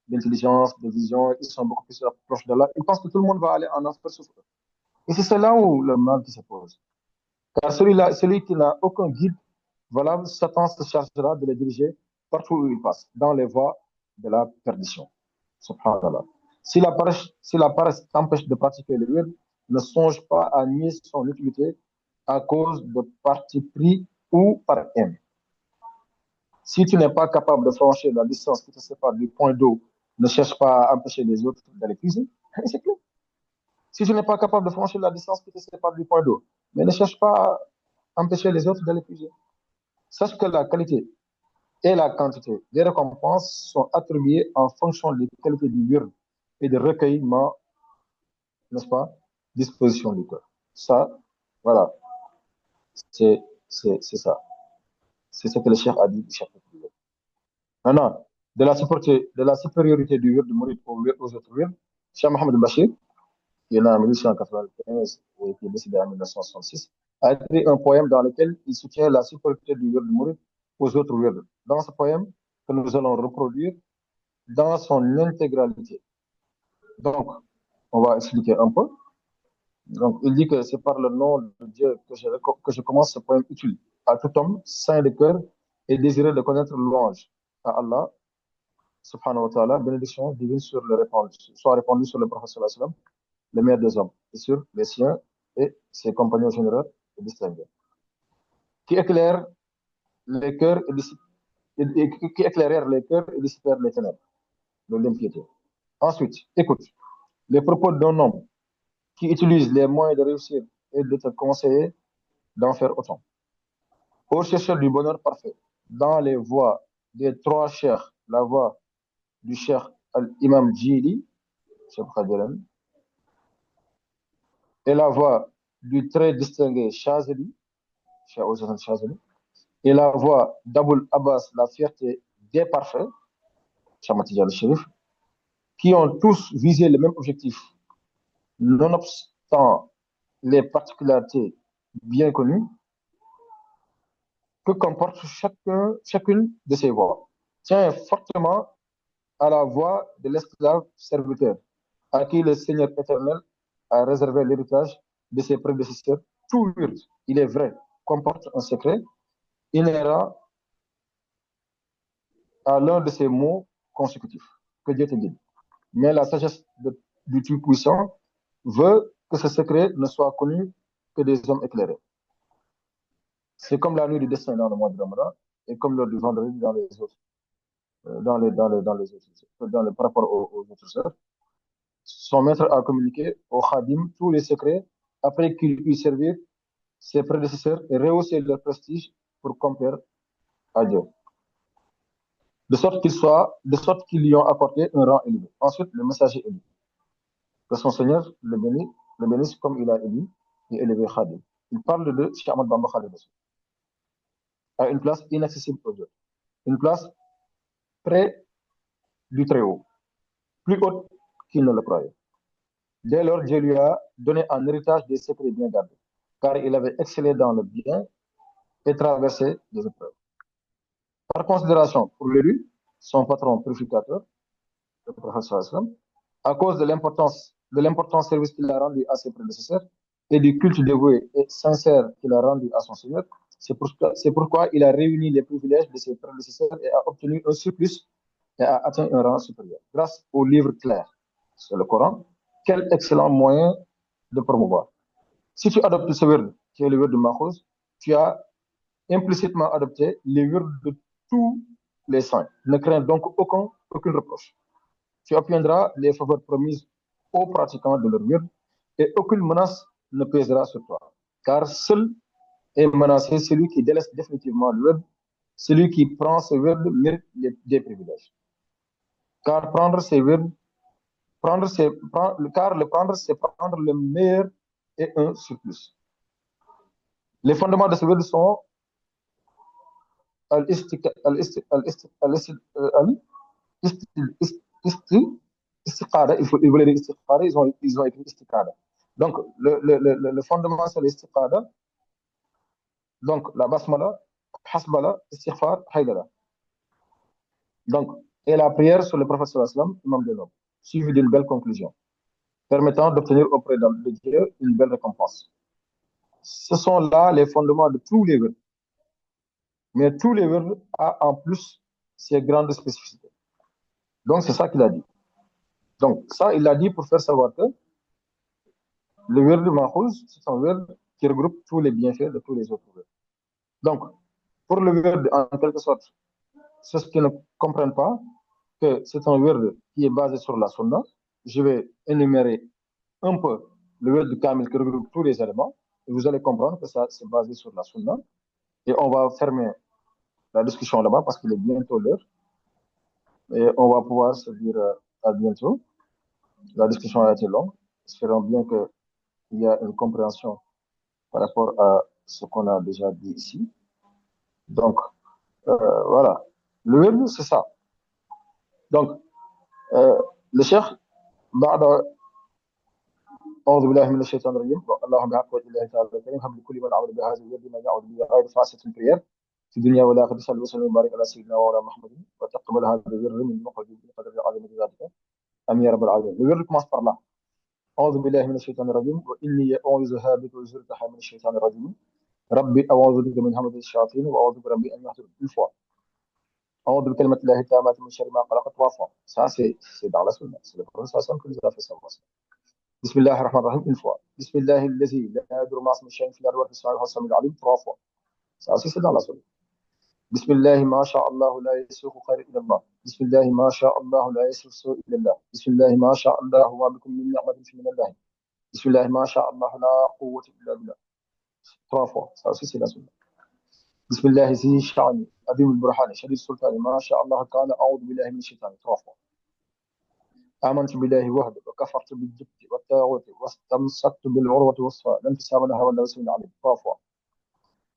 d'intelligence, de vision, ils sont beaucoup plus proches d'Allah. Ils pensent que tout le monde va aller en enfer sauf eux. Et c'est là où le mal qui se pose. Car celui qui n'a aucun guide valable, Satan se chargera de les diriger partout où il passe, dans les voies de la perdition. Subhanallah. Si la paresse t'empêche de pratiquer le wird, ne songe pas à nier son utilité à cause de parti pris ou par haine. Si tu n'es pas capable de franchir la distance qui te sépare du point d'eau, ne cherche pas à empêcher les autres d'aller puiser. C'est tout. Si tu n'es pas capable de franchir la distance qui te sépare du point d'eau, mais ne cherche pas à empêcher les autres d'aller puiser. Sache que la qualité et la quantité des récompenses sont attribuées en fonction des qualités du wird et des recueillements, n'est-ce pas, disposition du cœur. Ça, voilà, c'est ça. C'est ce que le chef a dit du chef. Maintenant, de la supériorité du wird Mouride aux autres wirds, Cheikh Mohamed Bachir, qui est né en 1895 et qui est décédé en 1966, a écrit un poème dans lequel il soutient la supériorité du wird Mouride aux autres wirds. Dans ce poème, que nous allons reproduire dans son intégralité. Donc, on va expliquer un peu. Donc, il dit que c'est par le nom de Dieu que je commence ce poème utile à tout homme, saint de cœur et désireux de connaître louange à Allah, subhanahu wa ta'ala, bénédiction divine soit répandue sur le prophète sallallahu alayhi wa sallam, le meilleur des hommes, et sur les siens et ses compagnons généraux et distingués, qui éclaire les cœurs qui éclairèrent les cœurs et dissipèrent les ténèbres de l'impiété. Ensuite, écoute les propos d'un homme qui utilise les moyens de réussir et de te conseiller d'en faire autant. Au chercheur du bonheur parfait, dans les voies des trois cheikhs, la voie du cheikh al-Imam Jili, Cheikh Khadiran, et la voix du très distingué Chazeli, Cheikh Ouzan Chazeli, et la voix d'Aboul Abbas, la fierté des parfaits, Cheikh Matija al-Sharif, qui ont tous visé le même objectif, nonobstant les particularités bien connues que comporte chacune de ces voix. Tient fortement à la voix de l'esclave serviteur, à qui le Seigneur éternel a réservé l'héritage de ses prédécesseurs. Tout wird, il est vrai, comporte un secret inhérent à l'un de ces mots consécutifs. Que Dieu te guide. Mais la sagesse du Tout-Puissant veut que ce secret ne soit connu que des hommes éclairés. C'est comme la nuit du destin dans le mois de Ramadan et comme l'heure du vendredi dans les autres, par rapport aux autres heures. Son maître a communiqué au Khadim tous les secrets après qu'il puisse servir ses prédécesseurs et rehausser leur prestige pour compère à Dieu. De sorte qu'ils lui ont apporté un rang élevé. Ensuite, le messager élu. Que son Seigneur le bénisse comme il a élu et élevé Khadim. Il parle de Cheikh Ahmad Bamba Khadim à une place inaccessible aux autres. Une place près du Très-Haut, plus haute qu'il ne le croyait. Dès lors, Dieu lui a donné en héritage des secrets bien gardés, car il avait excellé dans le bien et traversé des épreuves. Par considération pour l'élu, son patron purificateur, le prophète, à cause de l'important service qu'il a rendu à ses prédécesseurs et du culte dévoué et sincère qu'il a rendu à son Seigneur, c'est pourquoi il a réuni les privilèges de ses prédécesseurs et a obtenu un surplus et a atteint un rang supérieur. Grâce au livre clair, c'est le Coran, quel excellent moyen de promouvoir. Si tu adoptes ce wird, qui est le wird de Mahouz, tu as implicitement adopté les wirds de tous les saints. Ne crains donc aucun reproche. Tu obtiendras les faveurs promises aux pratiquants de leur wird et aucune menace ne pèsera sur toi. Car seul est menacé celui qui délaisse définitivement le wird, celui qui prend ce wird mérite des privilèges. Car le prendre, c'est prendre le meilleur et un surplus. Les fondements de ce wird sont istiqada, ils voulaient dire istiqada, ils ont écrit istiqada. Donc, le fondement, c'est l'istiqada. Donc, la basmala, hasbala, istighfar, haydala. Donc, et la prière sur le prophète sallallahu alayhi wa sallam, imam de l'homme, suivie d'une belle conclusion, permettant d'obtenir auprès de Dieu une belle récompense. Ce sont là les fondements de tous les vœux. Mais tous les vœux a en plus ces grandes spécificités. Donc, c'est ça qu'il a dit. Donc, ça, il a dit pour faire savoir que le wird de Mahfouz, c'est un wird qui regroupe tous les bienfaits de tous les autres vœux. Donc, pour le wird, en quelque sorte, ceux qui ne comprennent pas que c'est un wird qui est basé sur la sunna, je vais énumérer un peu le wird du Kamil qui regroupe tous les éléments, et vous allez comprendre que ça, c'est basé sur la sunna. Et on va fermer la discussion là-bas parce qu'il est bientôt l'heure. Et on va pouvoir se dire à bientôt. La discussion a été longue. Espérons bien qu'il y a une compréhension par rapport à ce qu'on a déjà dit ici. Donc, voilà. Le web, c'est ça. Donc, le cheikh, بعد أعوذ بالله من الشيطان الرجيم اللهم بحق وجه الله تعالى الكريم هب لكل من عمل بهذا اليد ما يعود به غير فاسد برير في الدنيا والآخرة صلى الله وسلم وبارك على سيدنا وعلى محمد وتقبل هذا البر من مقدم بقدر العظيم ذاتك آمين يا رب العالمين. Le web commence par là. أعوذ بالله من الشيطان الرجيم وإني أعوذها بك وذريتها من الشيطان الرجيم ربي أعوذ بك من همزة الشياطين وأعوذ بربي أن يحضرون une fois. أعوذ بكلمة الله التامة من شر ما خلق trois fois. Ça, c'est dans la sunna. C'est le prophète sallallahu alayhi wa sallam qui nous a fait savoir ça. بسم الله الرحمن الرحيم une fois. بسم الله الذي لا يضر مع اسمه شيء في الأرض ولا في السماء وهو السميع العليم trois fois. Ça aussi, c'est dans la sunna. بسم الله ما شاء الله لا يسوق خير إلى الله. بسم الله ما شاء الله لا يسوق سوء إلى الله. بسم الله ما شاء الله ما بكم من نعمة من الله. بسم الله ما شاء الله لا قوة إلا بالله. trois fois. Ça aussi, c'est la sunna. بسم الله ذي الشأن عظيم البرهان شديد السلطان ما شاء الله كان أعوذ بالله من الشيطان trois fois. آمنت بالله وحده وكفرت بالجبت والطاغوت واستمسكت بالعروة الوثقى لا انفصام لها ولا وسم عليه trois fois.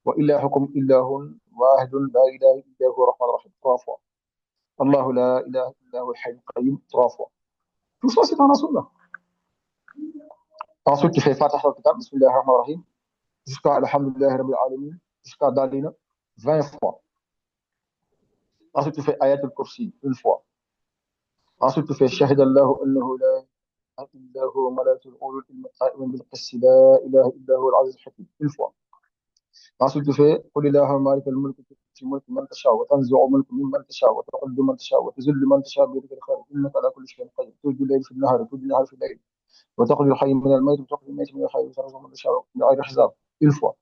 وإلهكم إله واحد لا إله إلا هو الرحمن الرحيم trois fois. الله لا إله إلا هو الحي القيوم trois fois. Tout ça, c'est dans la sunna. Ensuite, tu fais Fatah al-Kitab, Bismillah ar-Rahman ar-Rahim, jusqu'à Alhamdulillah Rabbil Alamin, jusqu'à Dalina, 20 fois. Ensuite, tu fais Ayat al-Kursi, une fois. Ensuite, tu fais Shahid Allah annahu la ilaha illa huwa malatul ulul ilmi qa'iman bil qist la ilaha illa huwa al-aziz al-hakim, une fois. Ensuite, tu fais قل اللهم مالك الملك تؤتي الملك من تشاء وتنزع الملك ممن تشاء وتعز من تشاء وتذل من تشاء بيدك الخير انك على كل شيء قدير تولج الليل في النهار وتولج النهار في الليل وتخرج الحي من الميت وتخرج الميت من الحي وترزق من تشاء بغير حساب une fois.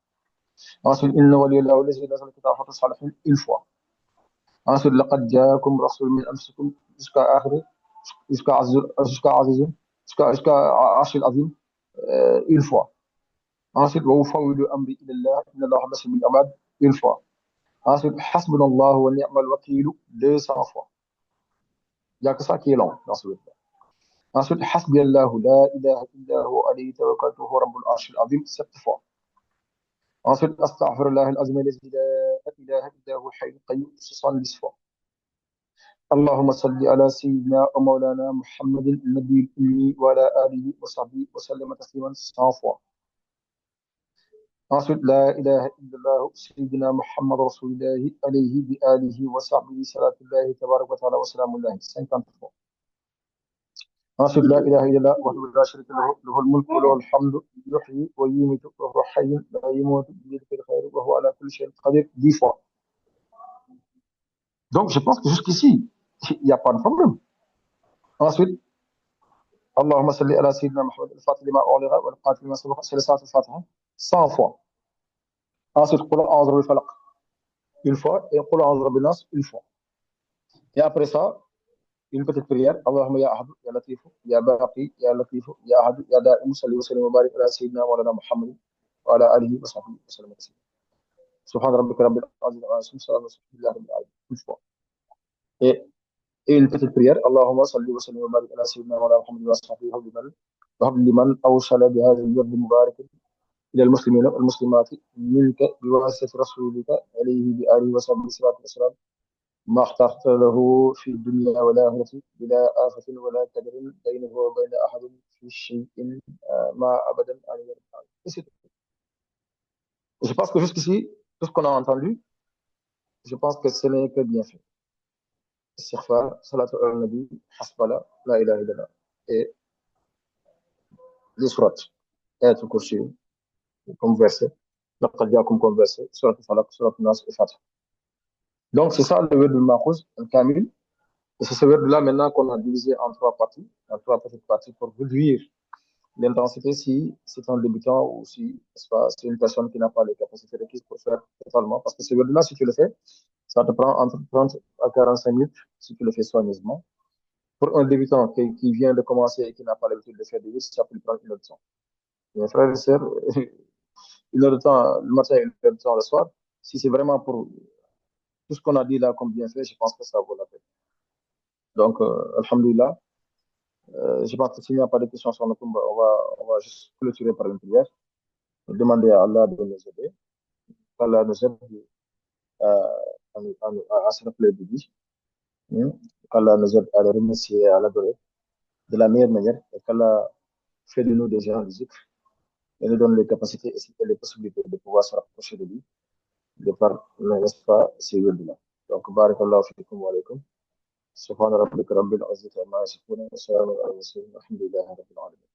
Ensuite, إن ولي الله الذي نزل الكتاب حتى الصالحين une fois. Ensuite, لقد جاءكم رسول من أنفسكم jusqu'à آخره jusqu'à عزيز jusqu'à عرش العظيم une fois. Ensuite, وأفوض أمري إلى الله إن الله بصير بالعباد une fois. Ensuite, حسبنا الله ونعم الوكيل 200 fois. Il n'y a que ça qui est long dans ce livre. Ensuite, حسبي الله لا إله إلا هو عليه توكلت وهو رب العرش العظيم 7 fois. Ensuite, أستغفر الله العظيم الذي لا إله إلا هو الحي القيوم 70 fois. اللهم صل على سيدنا ومولانا محمد النبي الأمي وعلى آله وصحبه وسلم تسليما 100 fois. Ensuite, لا إله إلا الله سيدنا محمد رسول الله عليه بآله وصحبه صلاة الله تبارك وتعالى وسلام الله 50 fois. Ensuite, لا إله إلا الله وحده لا شريك له له الملك وله الحمد يحيي ويميت وهو حي لا يموت بيده الخير وهو على كل شيء قدير 10 fois. Donc, je pense que jusqu'ici, il n'y a pas de problème. Ensuite, اللهم صل على سيدنا محمد الفاتح لما أغلق والقاتل لما سبق سلسلة الفاتحة 100 fois. Ensuite, قل أعوذ بالفلق une fois et قل أعوذ بالناس une fois. Et après ça, une petite prière اللهم يا أحد يا لطيف يا باقي يا لطيف يا أحد يا دائم صل وسلم وبارك على سيدنا مولانا محمد وعلى آله وصحبه وسلم تسليما سبحان ربك رب العزة عما يصفون وسلام على رب العالمين une fois. Et une petite prière اللهم صل وسلم وبارك على سيدنا مولانا محمد وصحبه وهب لمن أوصل بهذا الورد المبارك إلى المسلمين والمسلمات منك بواسطة رسولك عليه بآله وصحبه الصلاة والسلام ما اخترت له في الدنيا والآخرة بلا آفة ولا كدر بينه وبين أحد في شيء ما أبدا آمين. Je pense que jusqu'ici, tout ce qu'on a entendu, je pense que ce n'est que bien fait. istighfar, salatu ala nabi, hasbala, la ilaha illallah. Et les sourates, ayatul kursi, comme verset, laqad jaakum comme verset, suratul falaq, suratul nas et Fatiha. Donc, c'est ça le word du Mahfouz, un kamil. Et c'est ce word-là maintenant qu'on a divisé en trois parties, en trois petites parties pour réduire l'intensité si c'est un débutant ou si c'est une personne qui n'a pas les capacités requises pour faire totalement. Parce que ce word-là, si tu le fais, ça te prend entre 30 à 45 minutes si tu le fais soigneusement. Pour un débutant qui vient de commencer et qui n'a pas l'habitude de faire des listes, ça peut lui prendre une heure de temps. Mes frères et sœurs, une heure de temps le matin et une heure de temps le soir, si c'est vraiment pour tout ce qu'on a dit là comme bien fait, je pense que ça vaut la peine. Donc, Alhamdulillah, je pense que s'il n'y a pas de questions sur notre tombe, on va juste clôturer par une prière, demander à Allah de nous aider, qu'Allah nous aide à se rappeler de lui, qu'Allah nous aide à le remercier et à l'adorer de la meilleure manière, et qu'Allah fait de nous des gens de zikr et nous donne les capacités et les possibilités de pouvoir se rapprocher de lui, de par, n'est-ce pas, ces word-là. Donc, barakallahu fikum wa alaikum. سبحان ربك رب العزة عما يصفون وسلام على المرسلين والحمد لله رب العالمين